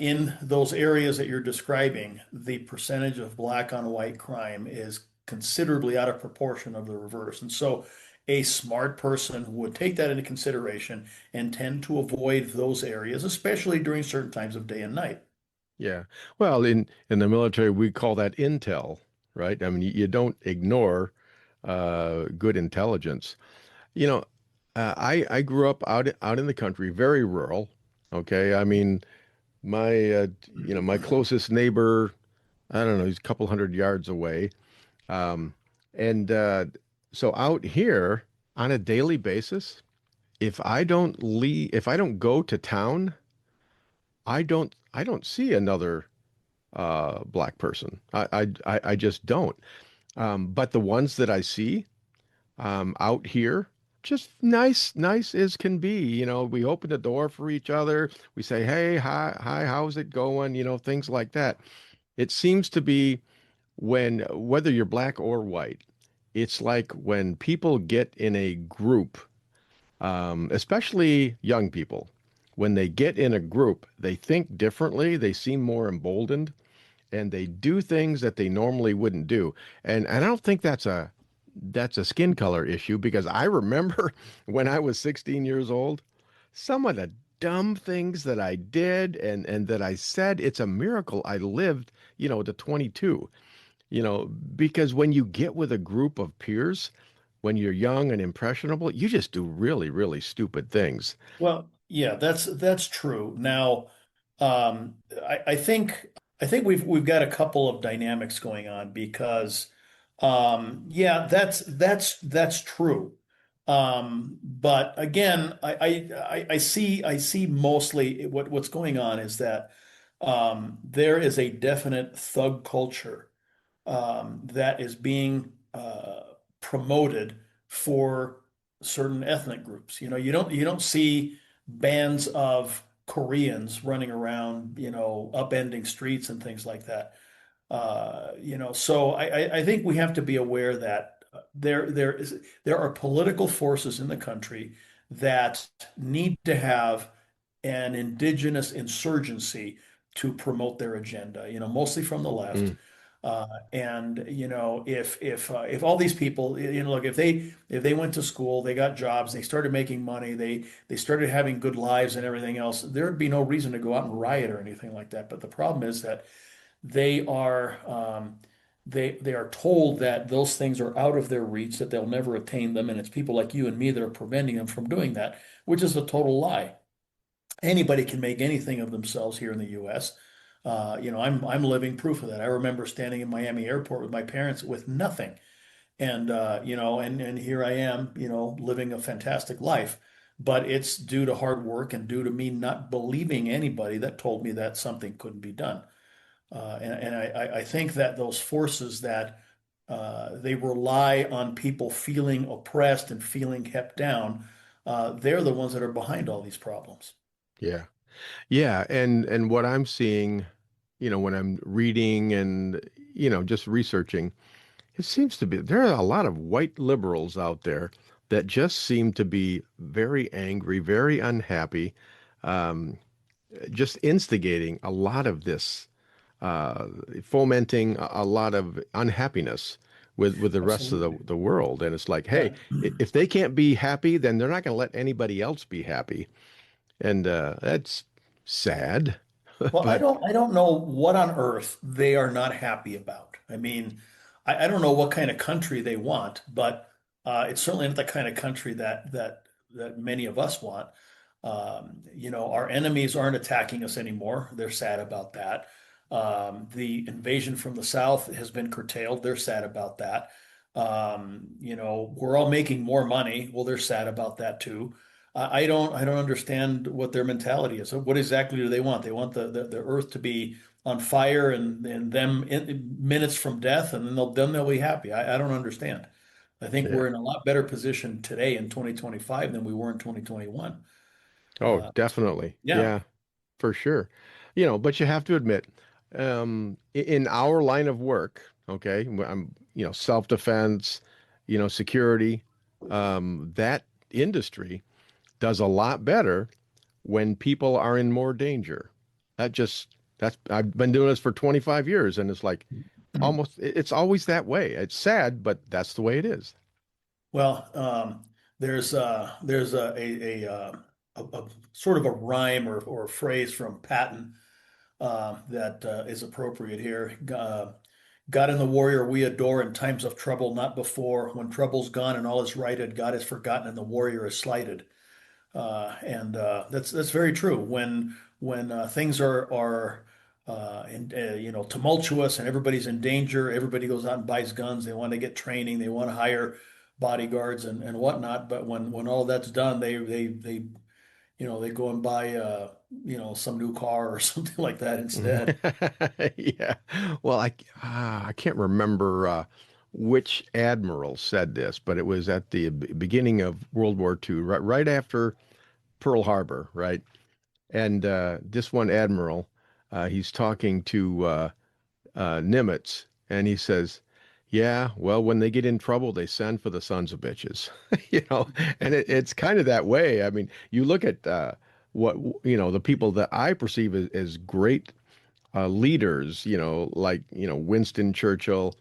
in those areas that you're describing, the percentage of black on white crime is considerably out of proportion of the reverse. And so a smart person would take that into consideration and tend to avoid those areas, especially during certain times of day and night.
Yeah. Well, in the military, we call that intel, right? I mean, you don't ignore good intelligence. You know, I grew up out in the country, very rural. Okay, I mean, my closest neighbor, I don't know, he's a couple hundred yards away. Um, and so out here on a daily basis, if I don't go to town, I don't see another black person. I just don't. But the ones that I see out here, just nice as can be. We open the door for each other. We say, hey, hi, how's it going? Things like that. It seems to be whether you're black or white, it's like when people get in a group, especially young people, when they get in a group, they think differently, they seem more emboldened, and they do things that they normally wouldn't do. And I don't think that's a skin color issue, because I remember when I was 16 years old, some of the dumb things that I did and that I said. It's a miracle I lived, to 22, because when you get with a group of peers, when you're young and impressionable, you just do really, really stupid things.
Well, yeah, that's true. Now, I think we've got a couple of dynamics going on because, yeah, that's true. But again, I see mostly what's going on is that there is a definite thug culture that is being promoted for certain ethnic groups. You don't see bands of Koreans running around, upending streets and things like that. So I think we have to be aware that there are political forces in the country that need to have an indigenous insurgency to promote their agenda, mostly from the left.
Mm.
And if all these people, look, if they went to school, they got jobs, they started making money, they started having good lives and everything else, there'd be no reason to go out and riot or anything like that. But the problem is that they are they are told that those things are out of their reach, that they'll never attain them, and it's people like you and me that are preventing them from doing that, which is a total lie. Anybody can make anything of themselves here in the U.S. I'm living proof of that. I remember standing in Miami airport with my parents with nothing, and and here I am, living a fantastic life. But it's due to hard work and due to me not believing anybody that told me that something couldn't be done. And I think that those forces that they rely on people feeling oppressed and feeling kept down, they're the ones that are behind all these problems.
Yeah. Yeah, and what I'm seeing, when I'm reading and, just researching, it seems to be there are a lot of white liberals out there that just seem to be very angry, very unhappy, um, just instigating a lot of this, fomenting a lot of unhappiness with the rest of
Absolutely.
the world. And it's like, hey,
Yeah.
if they can't be happy, then they're not going to let anybody else be happy. And that's sad.
Well, I
But
don't I don't know what on earth they are not happy about. I mean, I don't know what kind of country they want, but it's certainly not the kind of country that many of us want. Our enemies aren't attacking us anymore. They're sad about that. The invasion from the south has been curtailed. They're sad about that. We're all making more money. Well, they're sad about that too. I don't understand what their mentality is. So what exactly do they want? They want the earth to be on fire and them minutes from death, and then they'll be happy. I don't understand. I think
Yeah.
we're in a lot better position today in 2025 than we were in 2021.
Oh,
Uh,
definitely.
yeah.
Yeah, for sure. But you have to admit, in our line of work, okay, I'm, self-defense, security, that industry does a lot better when people are in more danger. I've been doing this for 25 years, and it's like it's always that way. It's sad, but that's the way it is.
Well, there's a sort of a rhyme or a phrase from Patton that is appropriate here. God and the warrior we adore in times of trouble, not before. When trouble's gone and all is righted, God is forgotten and the warrior is slighted. And that's very true. When things are tumultuous and everybody's in danger, everybody goes out and buys guns. They want to get training. They want to hire bodyguards and whatnot. But when all that's done, they go and buy some new car or something like that instead.
Yeah. Well, I can't remember which admiral said this, but it was at the beginning of World War II, right after Pearl Harbor, right? And this one admiral, he's talking to Nimitz, and he says, "Yeah, well, when they get in trouble, they send for the sons of bitches," And it's kind of that way. I mean, you look at what the people that I perceive as great leaders, like Winston Churchill,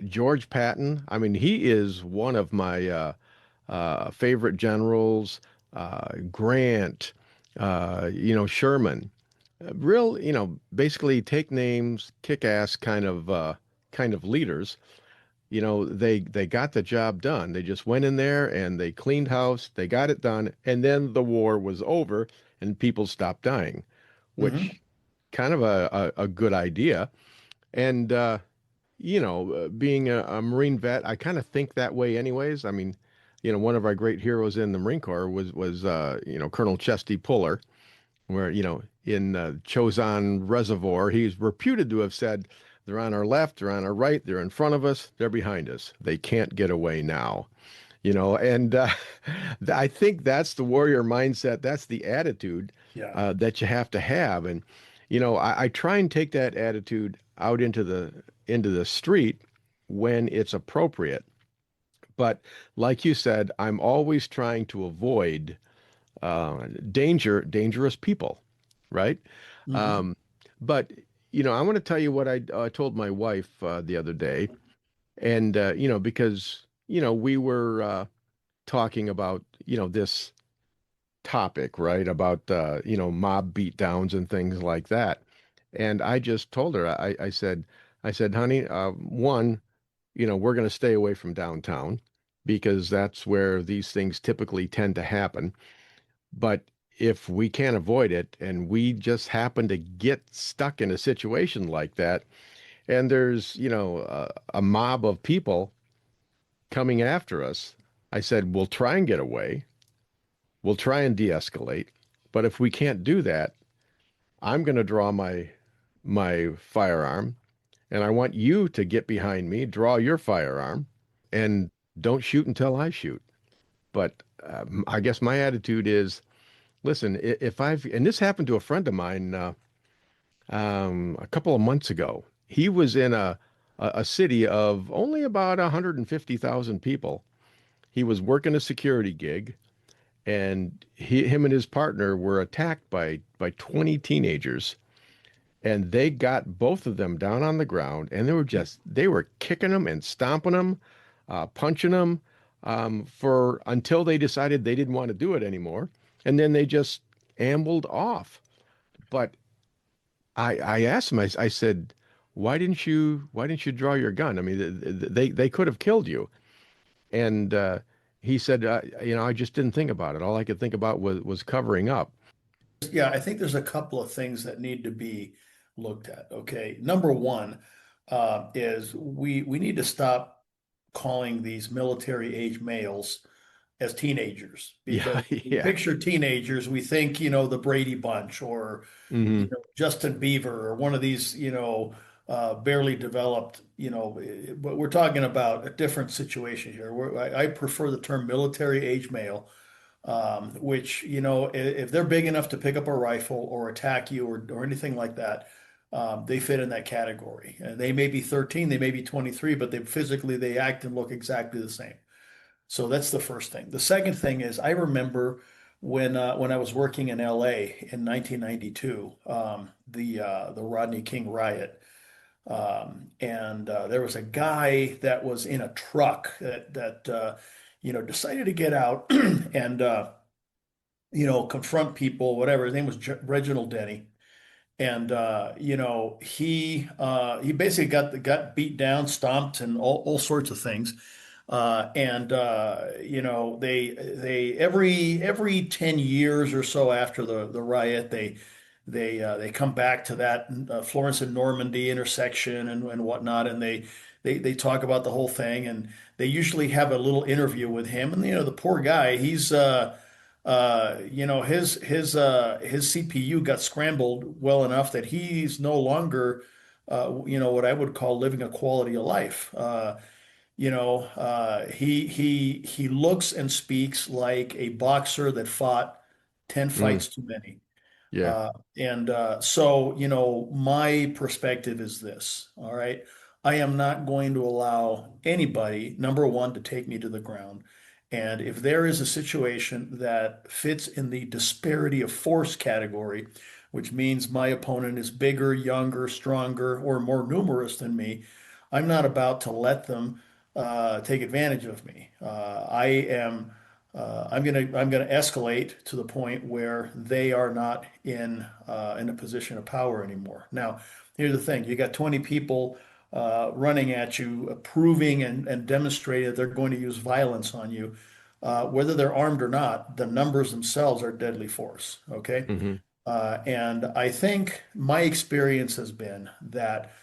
George Patton. I mean, he is one of my favorite generals. Grant, Sherman, real, basically take names, kick ass kind of leaders. They got the job done. They just went in there and they cleaned house, they got it done, and then the war was over and people stopped dying,
Hmm.
which kind of a good idea. And being a Marine vet, I kind of think that way anyways. I mean, one of our great heroes in the Marine Corps was Colonel Chesty Puller, where, in Chosin Reservoir, he's reputed to have said, "They're on our left, they're on our right, they're in front of us, they're behind us. They can't get away now." And I think that's the warrior mindset. That's the attitude
Yeah.
that you have to have. And, I try and take that attitude out into the street when it's appropriate. But like you said, I'm always trying to avoid dangerous people, right?
Hmm.
Um, but I want to tell you what I told my wife the other day, and because we were talking about this topic, right? About mob beatdowns and things like that, and I just told her, I said, honey, one, we're going to stay away from downtown because that's where these things typically tend to happen. But if we can't avoid it and we just happen to get stuck in a situation like that, and there's, a mob of people coming after us, I said, we'll try and get away. We'll try and de-escalate. But if we can't do that, I'm going to draw my firearm, and I want you to get behind me, draw your firearm, and don't shoot until I shoot. But I guess my attitude is, listen, if and this happened to a friend of mine a couple of months ago. He was in a city of only about 150,000 people. He was working a security gig, and him and his partner were attacked by 20 teenagers, and they got both of them down on the ground, and they were kicking them and stomping them, punching them, for until they decided they didn't want to do it anymore, and then they just ambled off. But I asked him, I said, why didn't you draw your gun? I mean, they could have killed you. And he said, I just didn't think about it. All I could think about was covering up.
Yeah, I think there's a couple of things that need to be looked at. Okay, number one is we need to stop calling these military age males as teenagers,
Yeah,
because we
yeah.
picture teenagers, we think, the Brady Bunch, or
Hmm.
Justin Bieber, or one of these, barely developed, but we're talking about a different situation here. I prefer the term military age male, which, if they're big enough to pick up a rifle or attack you, or anything like that, they fit in that category. And they may be 13, they may be 23, but they act and look exactly the same. So that's the first thing. The second thing is, I remember when I was working in LA in 1992, the Rodney King riot. And there was a guy that was in a truck that decided to get out and confront people, whatever. His name was Reginald Denny. And he basically got beat down, stomped, and all sorts of things. And they every 10 years or so after the riot, they come back to that Florence and Normandy intersection and whatnot, and they talk about the whole thing, and they usually have a little interview with him. And the poor guy, he's his CPU got scrambled well enough that he's no longer what I would call living a quality of life. He looks and speaks like a boxer that fought 10
Mm,
fights too many.
yeah.
So, my perspective is this, all right? I am not going to allow anybody, number one, to take me to the ground. And if there is a situation that fits in the disparity of force category, which means my opponent is bigger, younger, stronger, or more numerous than me, I'm not about to let them take advantage of me. I'm gonna escalate to the point where they are not in a position of power anymore. Now, here's the thing: you got 20 people running at you, proving and demonstrating that they're going to use violence on you. Whether they're armed or not, the numbers themselves are deadly force. Okay.
Hmm.
And I think my experience has been that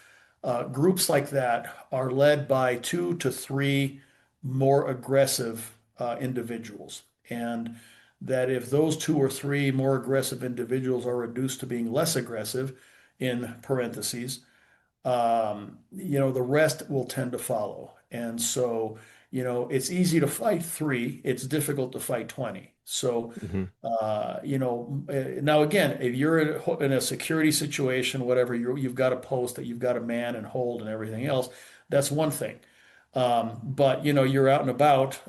groups like that are led by two to three more aggressive individuals. And that if those two or three more aggressive individuals are reduced to being less aggressive, in parentheses, the rest will tend to follow. And so, it's easy to fight three, it's difficult to fight 20. So,
Hmm.
now again, if you're in a security situation, whatever, you've got a post that you've got to man and hold and everything else, that's one thing. But, you're out and about,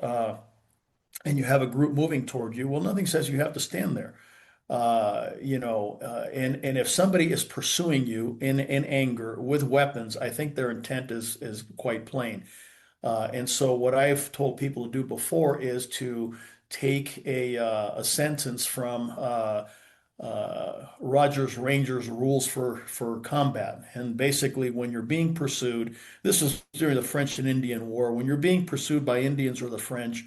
and you have a group moving toward you, well, nothing says you have to stand there. And if somebody is pursuing you in anger with weapons, I think their intent is quite plain. And so what I've told people to do before is to take a sentence from Rogers Rangers Rules for Combat. And basically, when you're being pursued, this was during the French and Indian War, when you're being pursued by Indians or the French,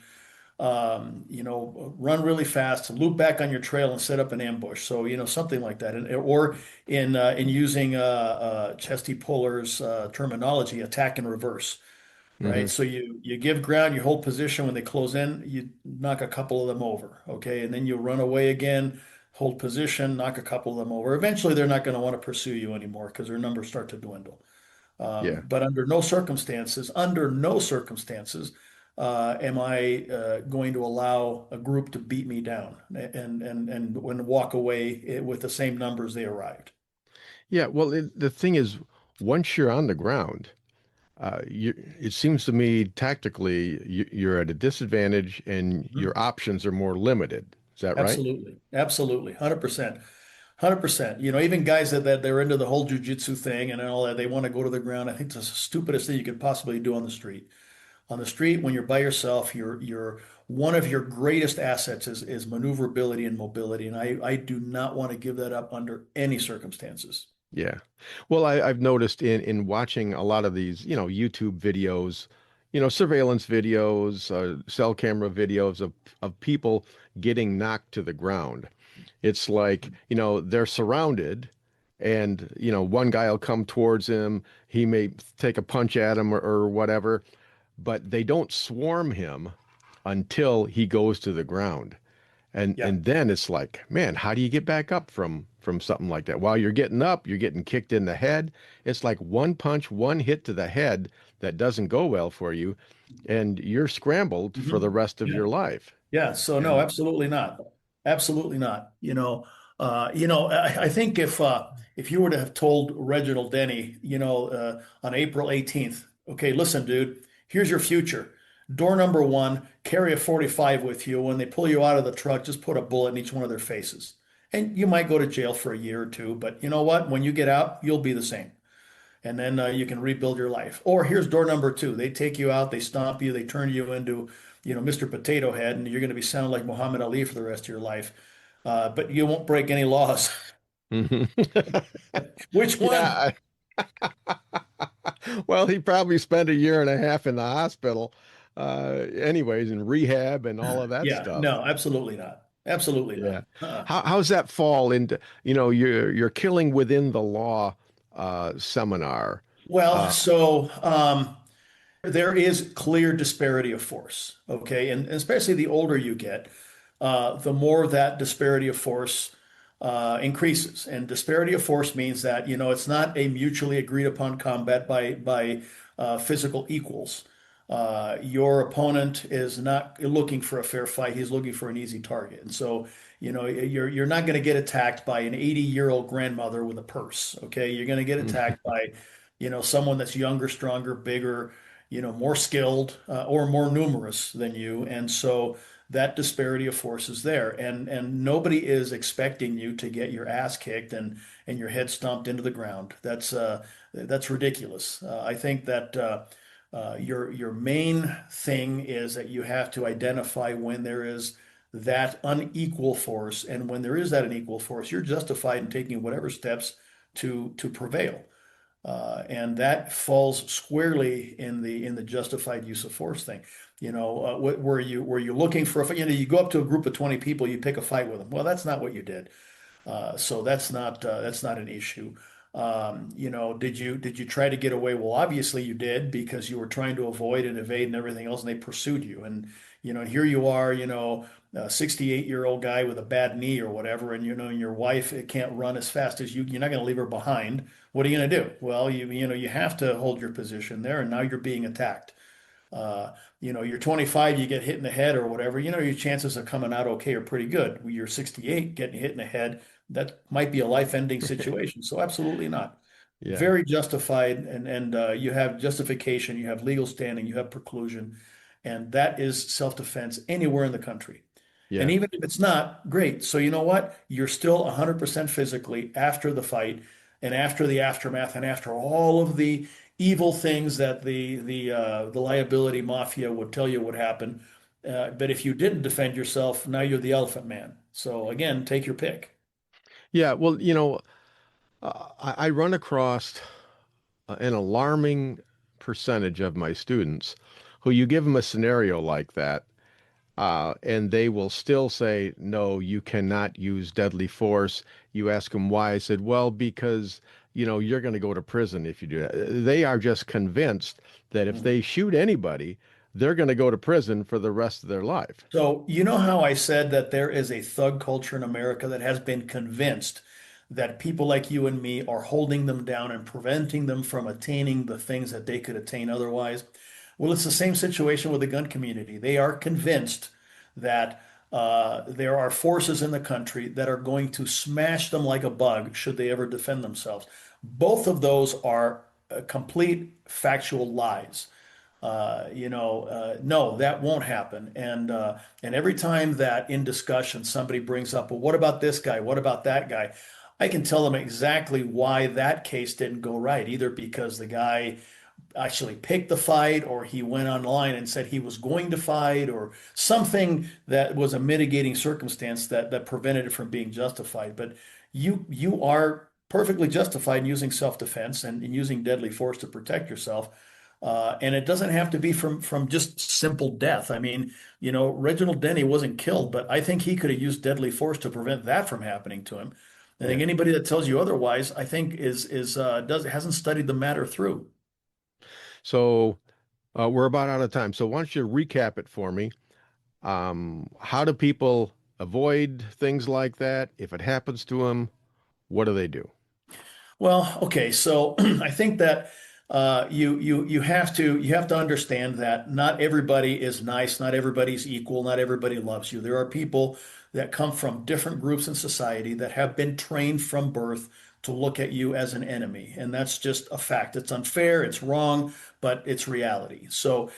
run really fast, loop back on your trail and set up an ambush. So, something like that. Or in using Chesty Puller's terminology, attack in reverse,
Hmm.
right? So you give ground, you hold position. When they close in, you knock a couple of them over, okay? And then you run away again, hold position, knock a couple of them over. Eventually, they're not going to want to pursue you anymore because their numbers start to dwindle.
Yeah.
But under no circumstances, am I going to allow a group to beat me down and walk away with the same numbers they arrived.
Yeah. Well, the thing is, once you're on the ground, it seems to me tactically you're at a disadvantage and
Mhm.
your options are more limited. Is that right?
Absolutely, absolutely, 100%. 100%. Even guys that they're into the whole jujitsu thing and all that, they want to go to the ground. I think it's the stupidest thing you could possibly do on the street. On the street, when you're by yourself, you're one of your greatest assets is maneuverability and mobility. And I do not want to give that up under any circumstances.
Yeah. Well, I've noticed in watching a lot of these, YouTube videos, surveillance videos, cell camera videos of people getting knocked to the ground. It's like, they're surrounded and one guy will come towards him. He may take a punch at him or whatever, but they don't swarm him until he goes to the ground.
Yeah.
And then it's like, man, how do you get back up from something like that? While you're getting up, you're getting kicked in the head. It's like one punch, one hit to the head that doesn't go well for you, and you're scrambled for the rest of
Yeah.
your life.
Yeah. So no, absolutely not. Absolutely not. I think if you were to have told Reginald Denny, on April 18th, okay, listen, dude, here's your future. Door number one, carry a 45 with you. When they pull you out of the truck, just put a bullet in each one of their faces. And you might go to jail for a year or two, but you know what? When you get out, you'll be the same. And then you can rebuild your life. Or here's door number two. They take you out, they stomp you, they turn you into, Mr. Potato Head, and you're going to be sounding like Muhammad Ali for the rest of your life. But you won't break any laws. Which one?
Yeah. Well, he probably spent a year and a half in the hospital, anyways, in rehab and all of that
Yeah,
stuff.
no, absolutely not. Absolutely
Yeah.
not.
How's that fall into, your killing within the law seminar?
Well, so there is clear disparity of force, okay? And especially the older you get, the more that disparity of force increases. And disparity of force means that, it's not a mutually agreed upon combat by physical equals. Your opponent is not looking for a fair fight. He's looking for an easy target. And so, you're not going to get attacked by an 80-year-old grandmother with a purse. Okay. You're going to get attacked by, someone that's younger, stronger, bigger, more skilled, or more numerous than you. And so that disparity of force is there. And nobody is expecting you to get your ass kicked and your head stomped into the ground. That's ridiculous. I think that, your main thing is that you have to identify when there is that unequal force, and when there is that unequal force, you're justified in taking whatever steps to prevail, and that falls squarely in the justified use of force thing. Were you looking for a fight? You go up to a group of 20 people, you pick a fight with them. Well, that's not what you did. So that's not an issue. Did you try to get away? Well, obviously you did, because you were trying to avoid and evade and everything else, and they pursued you. And here you are, a 68-year-old guy with a bad knee or whatever, and and your wife can't run as fast as you. You're not going to leave her behind. What are you going to do? Well, you have to hold your position there, and now you're being attacked. You're 25, you get hit in the head or whatever, your chances of coming out okay are pretty good. When you're 68, getting hit in the head, that might be a life-ending situation. So absolutely not.
Yeah.
Very justified, and you have justification, you have legal standing, you have preclusion, and that is self-defense anywhere in the country.
Yeah.
And even if it's not, great. So you know what? You're still 100% physically after the fight and after the aftermath and after all of the evil things that the liability mafia would tell you would happen. But if you didn't defend yourself, now you're the elephant man. So again, take your pick.
Yeah. Well, I run across an alarming percentage of my students who you give them a scenario like that, and they will still say, no, you cannot use deadly force. You ask them why. I said, well, because, you're going to go to prison if you do that. They are just convinced that if they shoot anybody, they're going to go to prison for the rest of their life.
So you know how I said that there is a thug culture in America that has been convinced that people like you and me are holding them down and preventing them from attaining the things that they could attain otherwise? Well, it's the same situation with the gun community. They are convinced that there are forces in the country that are going to smash them like a bug should they ever defend themselves. Both of those are complete factual lies. No, that won't happen. And every time that in discussion somebody brings up, well, what about this guy? What about that guy? I can tell them exactly why that case didn't go right, either because the guy actually picked the fight, or he went online and said he was going to fight, or something that was a mitigating circumstance that prevented it from being justified. But you are perfectly justified in using self-defense and in using deadly force to protect yourself. And it doesn't have to be from just simple death. I mean, Reginald Denny wasn't killed, but I think he could have used deadly force to prevent that from happening to him. I think anybody that tells you otherwise, I think hasn't studied the matter through.
So we're about out of time. So why don't you recap it for me? How do people avoid things like that? If it happens to them, what do they do?
Well, okay, so I think that you have to understand that not everybody is nice, not everybody's equal, not everybody loves you. There are people that come from different groups in society that have been trained from birth to look at you as an enemy, and that's just a fact. It's unfair, it's wrong, but it's reality. So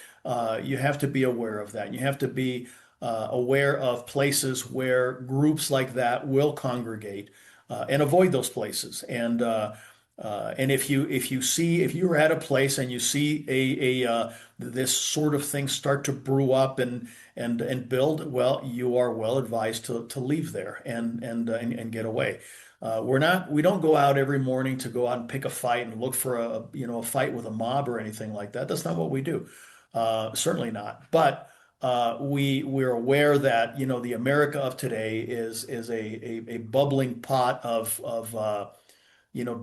you have to be aware of that. You have to be aware of places where groups like that will congregate, and avoid those places. And if you're at a place and you see this sort of thing start to brew up and build, well, you are well advised to leave there and get away. We don't go out every morning to go out and pick a fight and look for a fight with a mob or anything like that. That's not what we do. Certainly not. But we're aware that the America of today is a bubbling pot of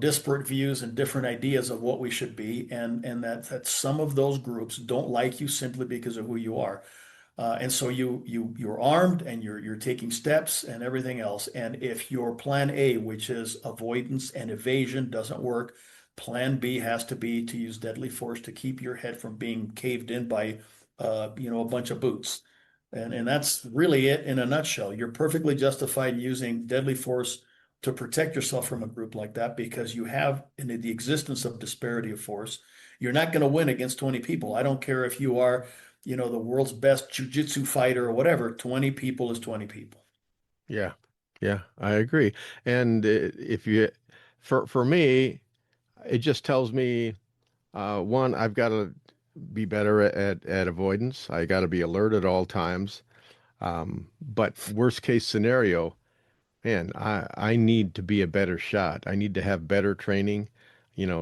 disparate views and different ideas of what we should be, and that some of those groups don't like you simply because of who you are. And so you're armed and you're taking steps and everything else. And if your plan A, which is avoidance and evasion, doesn't work, plan B has to be to use deadly force to keep your head from being caved in by a bunch of boots. And that's really it in a nutshell. You're perfectly justified in using deadly force to protect yourself from a group like that, because you have in the existence of disparity of force. You're not going to win against 20 people. I don't care if you are the world's best jiu-jitsu fighter or whatever. 20 people is 20 people.
Yeah, I agree. And for me, it just tells me, one, I've got to be better at avoidance. I got to be alert at all times. But worst case scenario, man, I need to be a better shot. I need to have better training,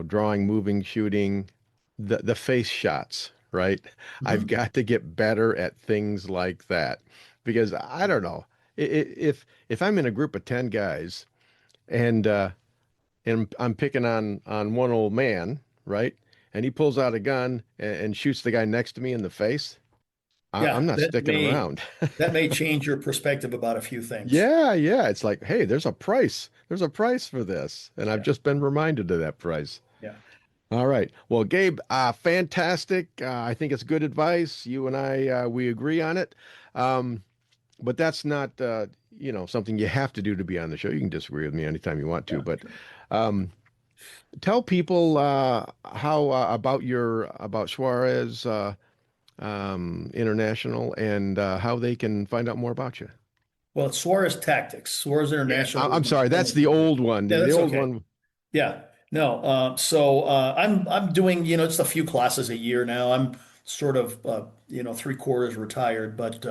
drawing, moving, shooting, the face shots, right? Mm-hmm. I've got to get better at things like that, because I don't know if I'm in a group of 10 guys and I'm picking on one old man, right? And he pulls out a gun and shoots the guy next to me in the face. I'm not sticking around.
That may change your perspective about a few things.
Yeah. It's like, hey, there's a price. There's a price for this. And I've just been reminded of that price.
Yeah.
All right. Well, Gabe, fantastic. I think it's good advice. You and I, we agree on it. But that's not, something you have to do to be on the show. You can disagree with me anytime you want to, but tell people how about Suarez International and how they can find out more about you.
Well, it's Suarez Tactics. Suarez International.
I'm sorry, that's the old one.
Yeah,
the old
okay.
one.
Yeah. No. So I'm doing just a few classes a year now. I'm sort of 3/4 retired, but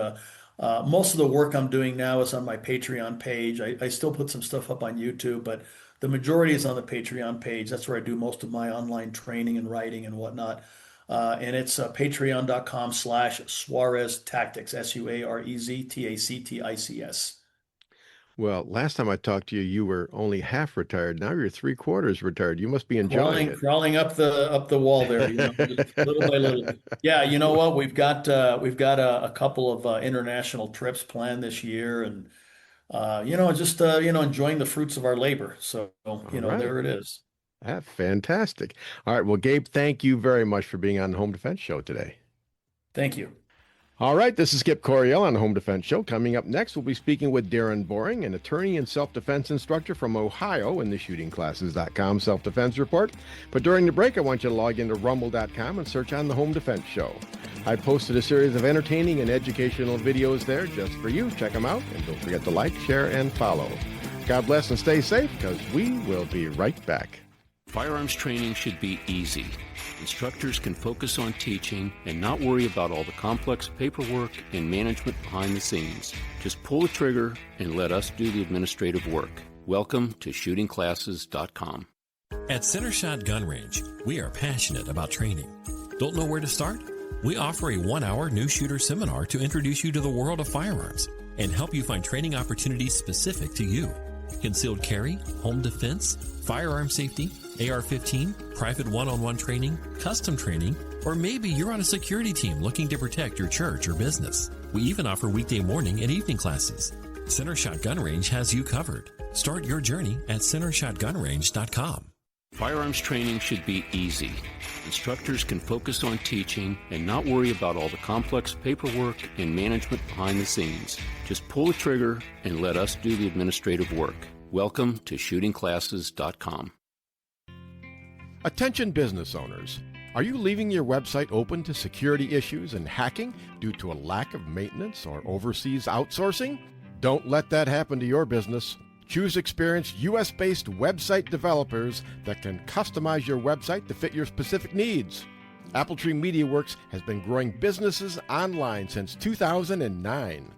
most of the work I'm doing now is on my Patreon page. I still put some stuff up on YouTube, but the majority is on the Patreon page. That's where I do most of my online training and writing and whatnot. And it's patreon.com/Suarez Tactics, Suarez Tactics.
Well, last time I talked to you, you were only half retired. Now you're 3/4 retired. You must be enjoying it.
Crawling up the wall there, just little by little. Yeah, you know what? We've got a couple of international trips planned this year, and enjoying the fruits of our labor. So right. There it is.
That's fantastic. All right. Well, Gabe, thank you very much for being on the Home Defense Show today.
Thank you.
All right. This is Skip Coryell on the Home Defense Show. Coming up next, we'll be speaking with Deron Boring, an attorney and self-defense instructor from Ohio in the shootingclasses.com self-defense report. But during the break, I want you to log into rumble.com and search on the Home Defense Show. I posted a series of entertaining and educational videos there just for you. Check them out. And don't forget to like, share, and follow. God bless and stay safe, because we will be right back.
Firearms training should be easy. Instructors can focus on teaching and not worry about all the complex paperwork and management behind the scenes. Just pull the trigger and let us do the administrative work. Welcome to shootingclasses.com.
At Center Shot Gun Range, we are passionate about training. Don't know where to start? We offer a 1-hour new shooter seminar to introduce you to the world of firearms and help you find training opportunities specific to you. concealed carry, home defense, firearm safety, AR-15, private one-on-one training, custom training, or maybe you're on a security team looking to protect your church or business. We even offer weekday morning and evening classes. Center Shot Gun Range has you covered. Start your journey at centershotgunrange.com.
Firearms training should be easy. Instructors can focus on teaching and not worry about all the complex paperwork and management behind the scenes. Just pull the trigger and let us do the administrative work. Welcome to shootingclasses.com.
Attention business owners. Are you leaving your website open to security issues and hacking due to a lack of maintenance or overseas outsourcing? Don't let that happen to your business. Choose experienced U.S.-based website developers that can customize your website to fit your specific needs. Appletree MediaWorks has been growing businesses online since 2009.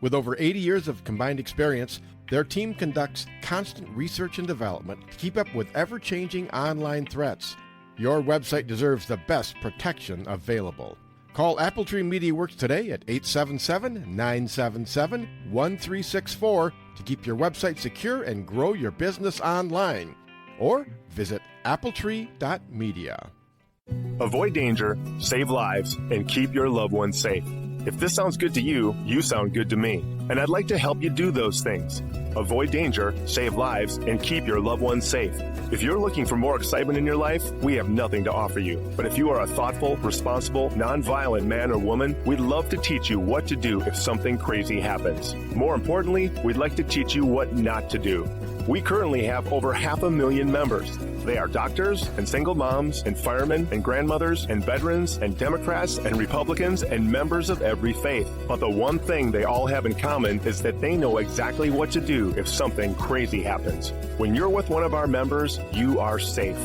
With over 80 years of combined experience, their team conducts constant research and development to keep up with ever-changing online threats. Your website deserves the best protection available. Call Appletree MediaWorks today at 877-977-1364 to keep your website secure and grow your business online. Or visit appletree.media.
Avoid danger, save lives, and keep your loved ones safe. If this sounds good to you, you sound good to me. And I'd like to help you do those things. Avoid danger, save lives, and keep your loved ones safe. If you're looking for more excitement in your life, we have nothing to offer you. But if you are a thoughtful, responsible, nonviolent man or woman, we'd love to teach you what to do if something crazy happens. More importantly, we'd like to teach you what not to do. We currently have over 500,000 members. They are doctors and single moms and firemen and grandmothers and veterans and Democrats and Republicans and members of every faith. But the one thing they all have in common is that they know exactly what to do if something crazy happens. When you're with one of our members, you are safe.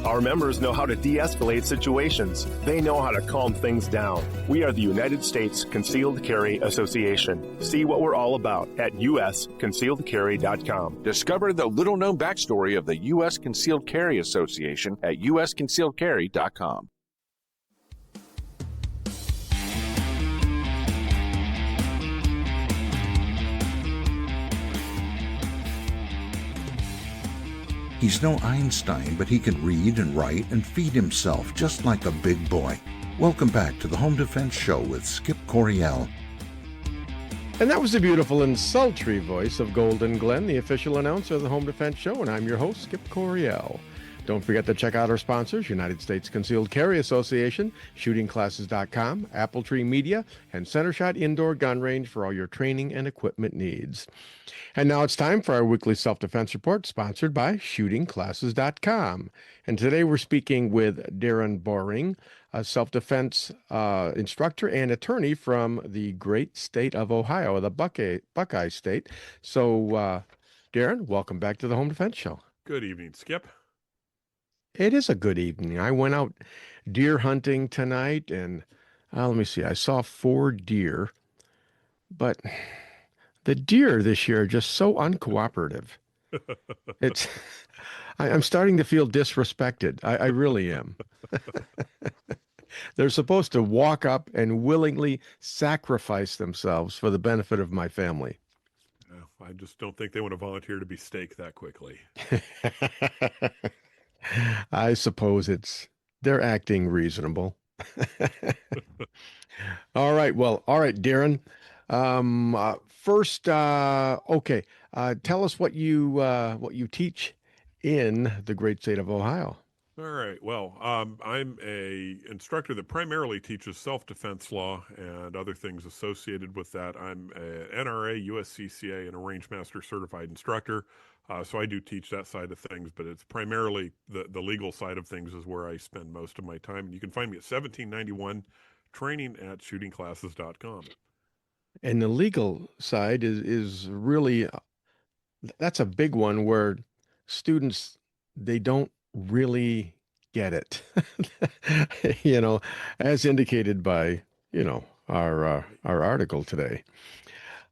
Our members know how to de-escalate situations. They know how to calm things down. We are the United States Concealed Carry Association. See what we're all about at usconcealedcarry.com.
Discover the little-known backstory of the U.S. Concealed Carry Association at usconcealedcarry.com.
He's no Einstein, but he can read and write and feed himself just like a big boy. Welcome back to the Home Defense Show with Skip Coryell.
And that was the beautiful and sultry voice of Golden Glenn, the official announcer of the Home Defense Show, and I'm your host, Skip Coryell. Don't forget to check out our sponsors, United States Concealed Carry Association, shootingclasses.com, Appletree Media, and Center Shot Indoor Gun Range for all your training and equipment needs. And now it's time for our weekly self-defense report, sponsored by shootingclasses.com. And today we're speaking with Deron Boring, a self-defense instructor and attorney from the great state of Ohio, the Buckeye State. So, Deron, welcome back to the Home Defense Show.
Good evening, Skip.
It is a good evening. I went out deer hunting tonight, and let me see, I saw 4 deer, but the deer this year are just so uncooperative. I'm starting to feel disrespected. I really am. They're supposed to walk up and willingly sacrifice themselves for the benefit of my family.
I just don't think they want to volunteer to be staked that quickly.
I suppose they're acting reasonable. All right, Deron. First, tell us what you teach in the great state of Ohio.
All right. Well, I'm a instructor that primarily teaches self-defense law and other things associated with that. I'm a NRA, USCCA, and a range master certified instructor. So I do teach that side of things, but it's primarily the legal side of things is where I spend most of my time. And you can find me at 1791 training at shootingclasses.com.
And the legal side is really, that's a big one where students, they don't really get it, as indicated by, our article today.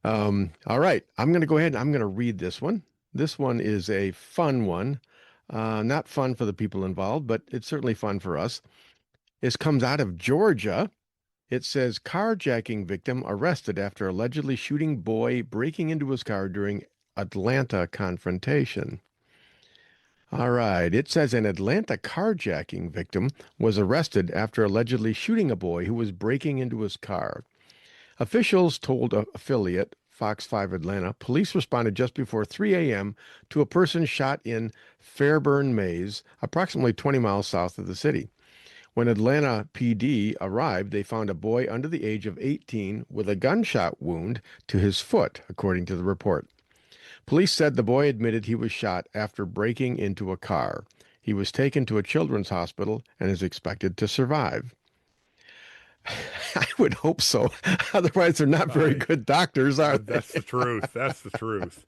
All right, I'm going to go ahead and I'm going to read this one. This one is a fun one, not fun for the people involved, but it's certainly fun for us. This comes out of Georgia. It says, carjacking victim arrested after allegedly shooting boy breaking into his car during Atlanta confrontation. All right. It says an Atlanta carjacking victim was arrested after allegedly shooting a boy who was breaking into his car. Officials told affiliate Fox 5 Atlanta police responded just before 3 a.m. to a person shot in Fairburn Maze, approximately 20 miles south of the city. When Atlanta PD arrived, they found a boy under the age of 18 with a gunshot wound to his foot, according to the report. Police said the boy admitted he was shot after breaking into a car. He was taken to a children's hospital and is expected to survive. I would hope so. Otherwise, they're not very good doctors, are they?
That's the truth. That's the truth.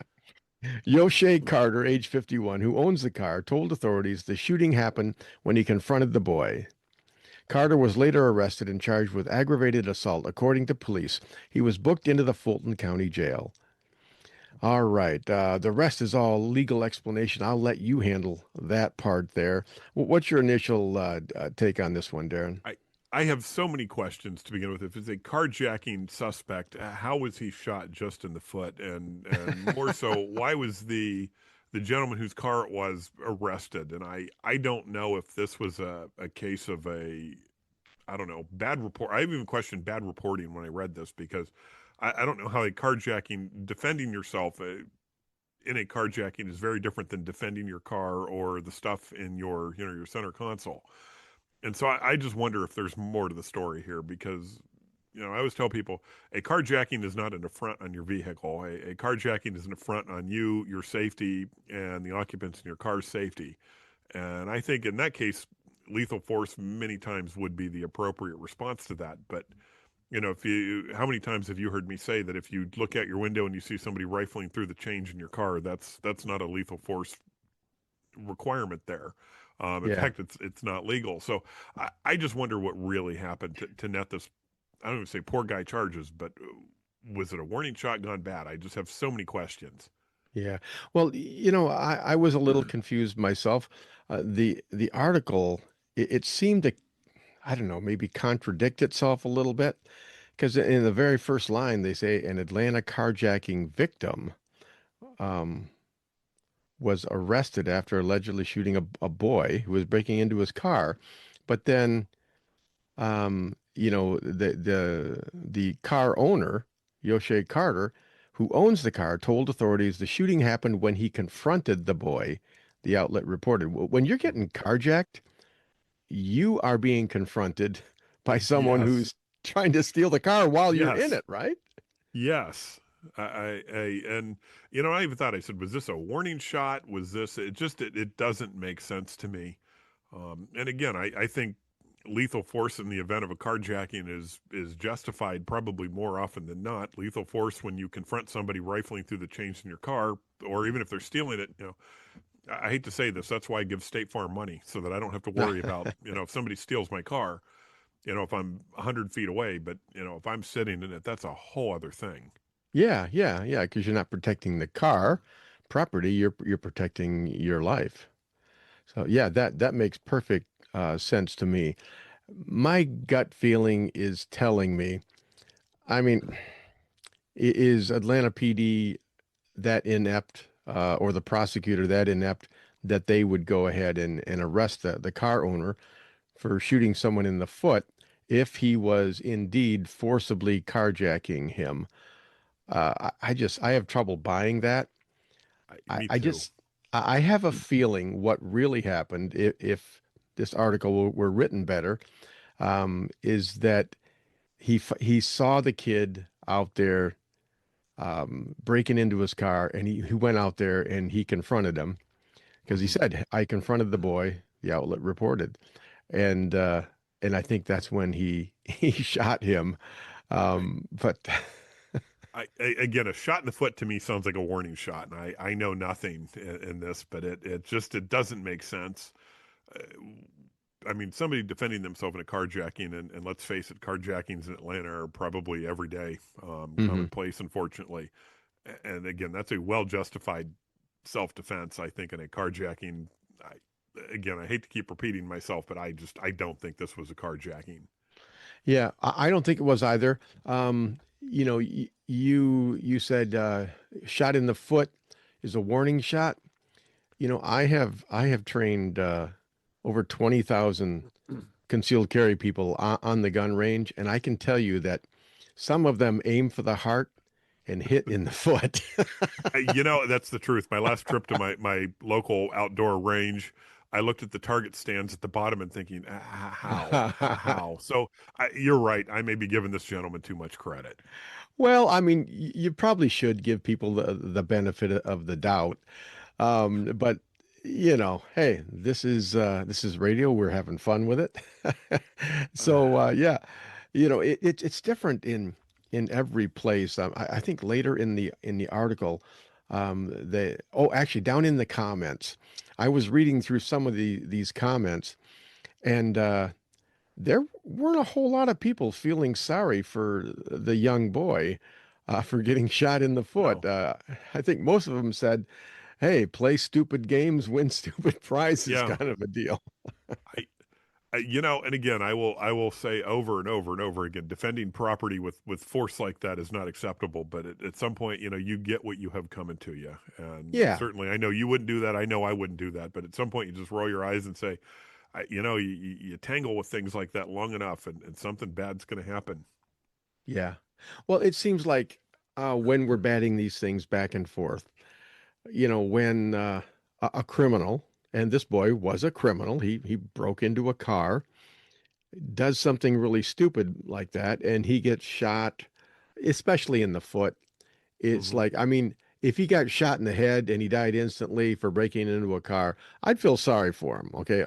Yoshe Carter, age 51, who owns the car, told authorities the shooting happened when he confronted the boy. Carter was later arrested and charged with aggravated assault, according to police. He was booked into the Fulton County Jail. All right. The rest is all legal explanation. I'll let you handle that part there. What's your initial take on this one, Darren?
I have so many questions to begin with. If it's a carjacking suspect, how was he shot just in the foot? And more so, why was the gentleman whose car it was arrested? And I don't know if this was a case of I don't know, bad report. I even questioned bad reporting when I read this, because I don't know how a carjacking, defending yourself in a carjacking is very different than defending your car or the stuff in your center console. And so I just wonder if there's more to the story here, because, I always tell people a carjacking is not an affront on your vehicle. A carjacking is an affront on you, your safety, and the occupants in your car's safety. And I think in that case, lethal force many times would be the appropriate response to that. But, how many times have you heard me say that if you look out your window and you see somebody rifling through the change in your car, that's not a lethal force requirement there. In fact, it's not legal. So I just wonder what really happened to net this. I don't even say poor guy charges, but was it a warning shot gone bad? I just have so many questions.
Yeah. Well, I was a little confused myself. The article, it seemed to, I don't know, maybe contradict itself a little bit, because in the very first line, they say an Atlanta carjacking victim was arrested after allegedly shooting a boy who was breaking into his car. But then, the car owner, Yoshe Carter, who owns the car, told authorities the shooting happened when he confronted the boy, the outlet reported. When you're getting carjacked, you are being confronted by someone who's trying to steal the car while you're in it, right?
Yes. I even thought, I said, was this a warning shot? Was this, it doesn't make sense to me. And again, I think lethal force in the event of a carjacking is justified probably more often than not. Lethal force when you confront somebody rifling through the chains in your car, or even if they're stealing it, I hate to say this, that's why I give State Farm money, so that I don't have to worry about, if somebody steals my car, if I'm 100 feet away, but, if I'm sitting in it, that's a whole other thing.
Yeah, because you're not protecting the car property, you're protecting your life. So yeah, that makes perfect sense to me. My gut feeling is telling me, I mean, is Atlanta PD that inept, or the prosecutor that inept, that they would go ahead and arrest the car owner for shooting someone in the foot if he was indeed forcibly carjacking him? I have trouble buying that. I have a feeling what really happened, if this article were written better, is that he saw the kid out there breaking into his car, and he went out there and he confronted him, because he said, I confronted the boy, the outlet reported. And I think that's when he shot him. But
again, a shot in the foot to me sounds like a warning shot, and I know nothing in this, but it doesn't make sense. I mean, somebody defending themselves in a carjacking, and let's face it, carjackings in Atlanta are probably every day, commonplace, unfortunately. And again, that's a well-justified self-defense, I think, in a carjacking. I hate to keep repeating myself, but I don't think this was a carjacking.
Yeah, I don't think it was either. You said shot in the foot. is a warning shot. I have trained over 20,000 concealed carry people on the gun range, and I can tell you that some of them aim for the heart and hit in the foot.
That's the truth. My last trip to my local outdoor range, I looked at the target stands at the bottom and thinking, how? So you're right. I may be giving this gentleman too much credit.
Well, I mean, you probably should give people the benefit of the doubt. But hey, this is radio. We're having fun with it. So yeah, it's different in every place. I think later in the article, actually down in the comments, I was reading through some of these comments, and there weren't a whole lot of people feeling sorry for the young boy for getting shot in the foot.
No.
I think most of them said, hey, play stupid games, win stupid prizes,
Yeah.
kind of a deal.
And again, I will say over and over and over again, defending property with force like that is not acceptable. But at some point, you get what you have coming to you. And
Yeah.
certainly, I know you wouldn't do that. I know I wouldn't do that. But at some point, you just roll your eyes and say, you tangle with things like that long enough, and something bad's going to happen.
Yeah. Well, it seems like when we're batting these things back and forth, when a criminal, and this boy was a criminal, he broke into a car, does something really stupid like that, and he gets shot, especially in the foot. It's like, I mean, if he got shot in the head and he died instantly for breaking into a car, I'd feel sorry for him. Okay,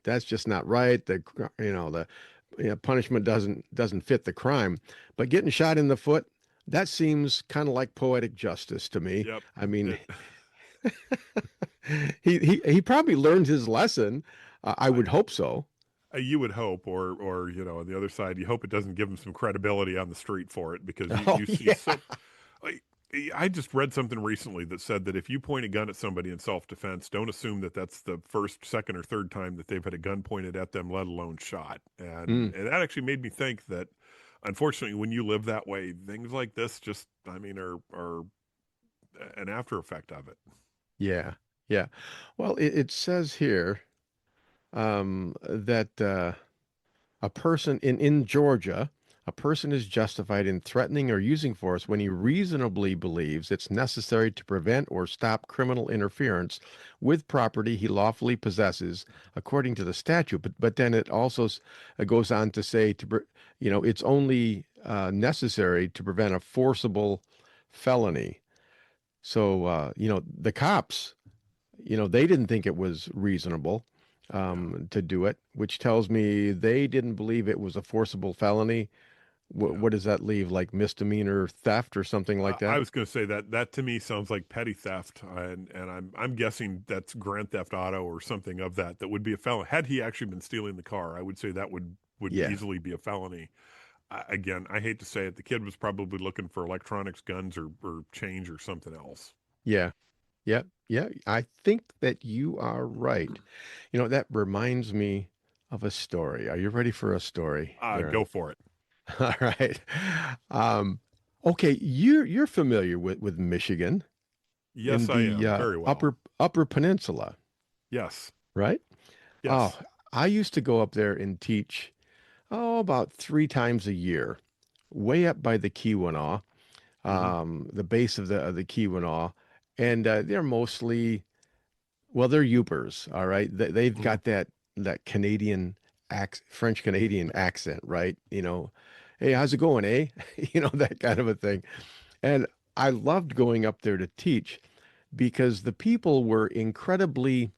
that's just not right. The punishment doesn't fit the crime. But getting shot in the foot, that seems kind of like poetic justice to me.
Yep.
I mean, he probably learned his lesson. I would hope so.
You would hope, or on the other side, you hope it doesn't give him some credibility on the street for it, because you see so. I just read something recently that said that if you point a gun at somebody in self-defense, don't assume that that's the first, second, or third time that they've had a gun pointed at them, let alone shot. And that actually made me think that, unfortunately, when you live that way, things like this just, I mean, are an after effect of it.
Yeah, yeah. Well, it says here that a person in Georgia, a person is justified in threatening or using force when he reasonably believes it's necessary to prevent or stop criminal interference with property he lawfully possesses, according to the statute. But then it also goes on to say it's only necessary to prevent a forcible felony. So the cops, they didn't think it was reasonable to do it, which tells me they didn't believe it was a forcible felony. What does that leave? Like misdemeanor theft or something like that?
I was going to say that to me sounds like petty theft, and I'm guessing that's grand theft auto or something of that would be a felony. Had he actually been stealing the car, I would say that would easily be a felony. Again, I hate to say it, the kid was probably looking for electronics, guns, or change or something else.
Yeah. Yeah. Yeah. I think that you are right. That reminds me of a story. Are you ready for a story?
Go for it.
All right. Okay, you're familiar with Michigan.
Yes, I am. Very well.
Upper Peninsula.
Yes.
Right?
Yes.
Oh, I used to go up there and teach about 3 times a year, way up by the Keweenaw, the base of the Keweenaw, and they're mostly, well, they're Yoopers, all right? They've got that Canadian French Canadian accent, right? Hey, how's it going, eh? That kind of a thing. And I loved going up there to teach because the people were incredibly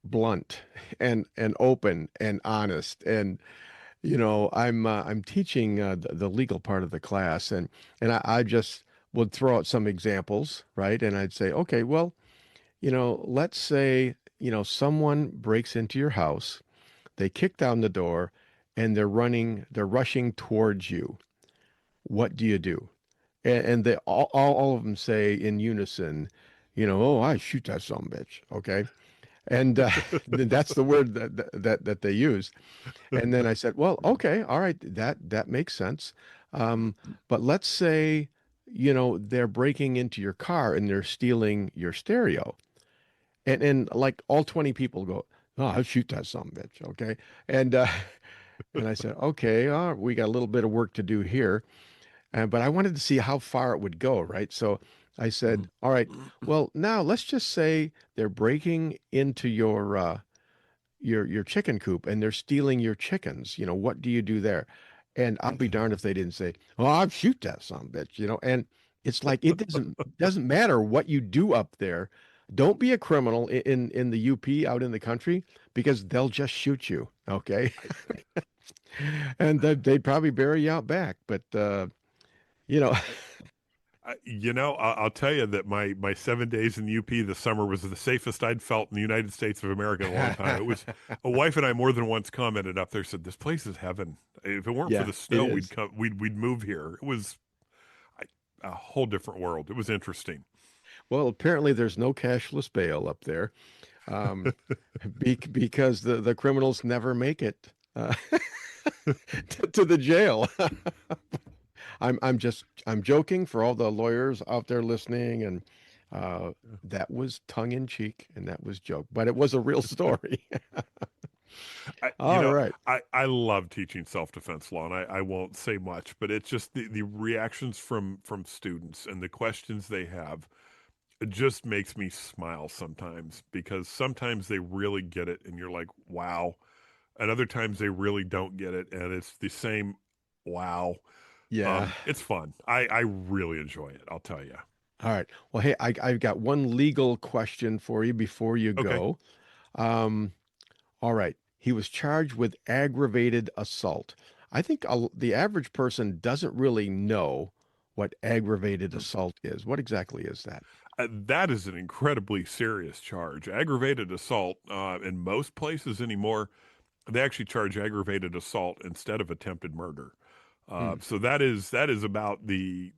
blunt and open and honest. And I'm teaching the legal part of the class, and I just would throw out some examples, right? And I'd say, okay, well, let's say someone breaks into your house, they kick down the door, and they're rushing towards you. What do you do? And they all of them say in unison, oh, I shoot that son of a bitch. Okay. And that's the word that they use. And then I said, well, okay, all right, that makes sense. But let's say they're breaking into your car and they're stealing your stereo. And like all 20 people go, oh, I'll shoot that son of a bitch, okay? And and I said, okay, we got a little bit of work to do here. But I wanted to see how far it would go, right? So I said, all right, well, now let's just say they're breaking into your chicken coop and they're stealing your chickens. What do you do there? And I'll be darned if they didn't say, "Oh, I'll shoot that son of a bitch," And it's like it doesn't matter what you do up there. Don't be a criminal in the UP out in the country because they'll just shoot you, okay? And they'd probably bury you out back, but
I'll tell you that my 7 days in the UP this summer was the safest I'd felt in the United States of America in a long time. It was a wife and I more than once commented up there, said, "This place is heaven. If it weren't for the snow, we'd move here." It was a whole different world. It was interesting.
Well, apparently there's no cashless bail up there, because the criminals never make it to the jail. I'm joking for all the lawyers out there listening, and that was tongue in cheek and that was joke, but it was a real story. Right.
I love teaching self-defense law, and I won't say much, but it's just the reactions from students and the questions they have. It just makes me smile sometimes, because sometimes they really get it and you're like, wow. And other times they really don't get it and it's the same wow.
Yeah.
It's fun. I really enjoy it, I'll tell you.
All right. Well, hey, I've got one legal question for you before you go. All right. He was charged with aggravated assault. I think the average person doesn't really know what aggravated assault is. What exactly is that?
That is an incredibly serious charge. Aggravated assault, in most places anymore, they actually charge aggravated assault instead of attempted murder. So that is about the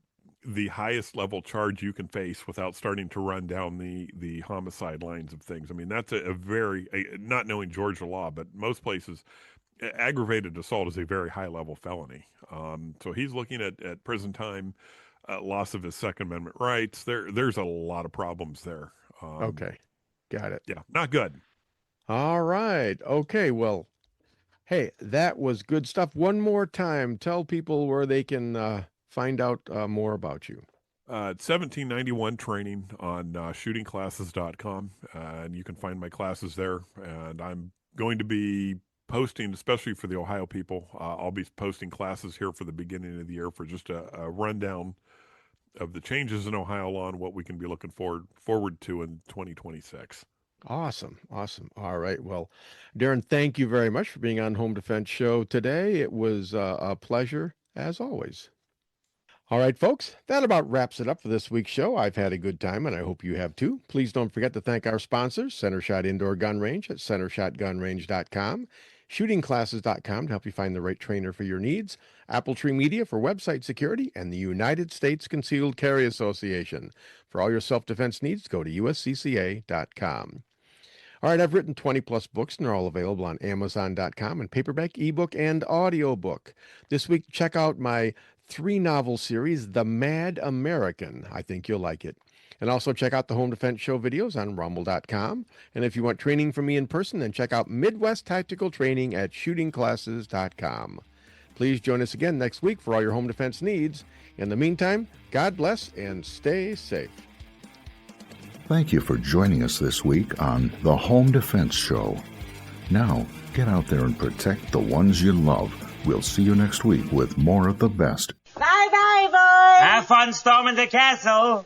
highest level charge you can face without starting to run down the homicide lines of things. I mean, that's a very, not knowing Georgia law, but most places, aggravated assault is a very high level felony. So he's looking at prison time, loss of his Second Amendment rights. There's a lot of problems there.
Okay. Got it.
Yeah, not good.
All right. Okay. Well, hey, that was good stuff. One more time, tell people where they can find out more about you.
1791 training on shootingclasses.com, and you can find my classes there. And I'm going to be posting, especially for the Ohio people, I'll be posting classes here for the beginning of the year for just a rundown of the changes in Ohio law and what we can be looking forward to in 2026.
Awesome. All right. Well, Deron, thank you very much for being on Home Defense Show today. It was a pleasure, as always. All right, folks, that about wraps it up for this week's show. I've had a good time, and I hope you have too. Please don't forget to thank our sponsors, Center Shot Indoor Gun Range at centershotgunrange.com, shootingclasses.com to help you find the right trainer for your needs, Apple Tree Media for website security, and the United States Concealed Carry Association. For all your self-defense needs, go to uscca.com. All right, I've written 20-plus books, and they're all available on Amazon.com in paperback, ebook, and audiobook. This week, check out my 3-novel series, The Mad American. I think you'll like it. And also check out the Home Defense Show videos on rumble.com. And if you want training from me in person, then check out Midwest Tactical Training at shootingclasses.com. Please join us again next week for all your home defense needs. In the meantime, God bless and stay safe.
Thank you for joining us this week on the Home Defense Show. Now, get out there and protect the ones you love. We'll see you next week with more of the best.
Bye-bye, boys! Have fun storming the castle!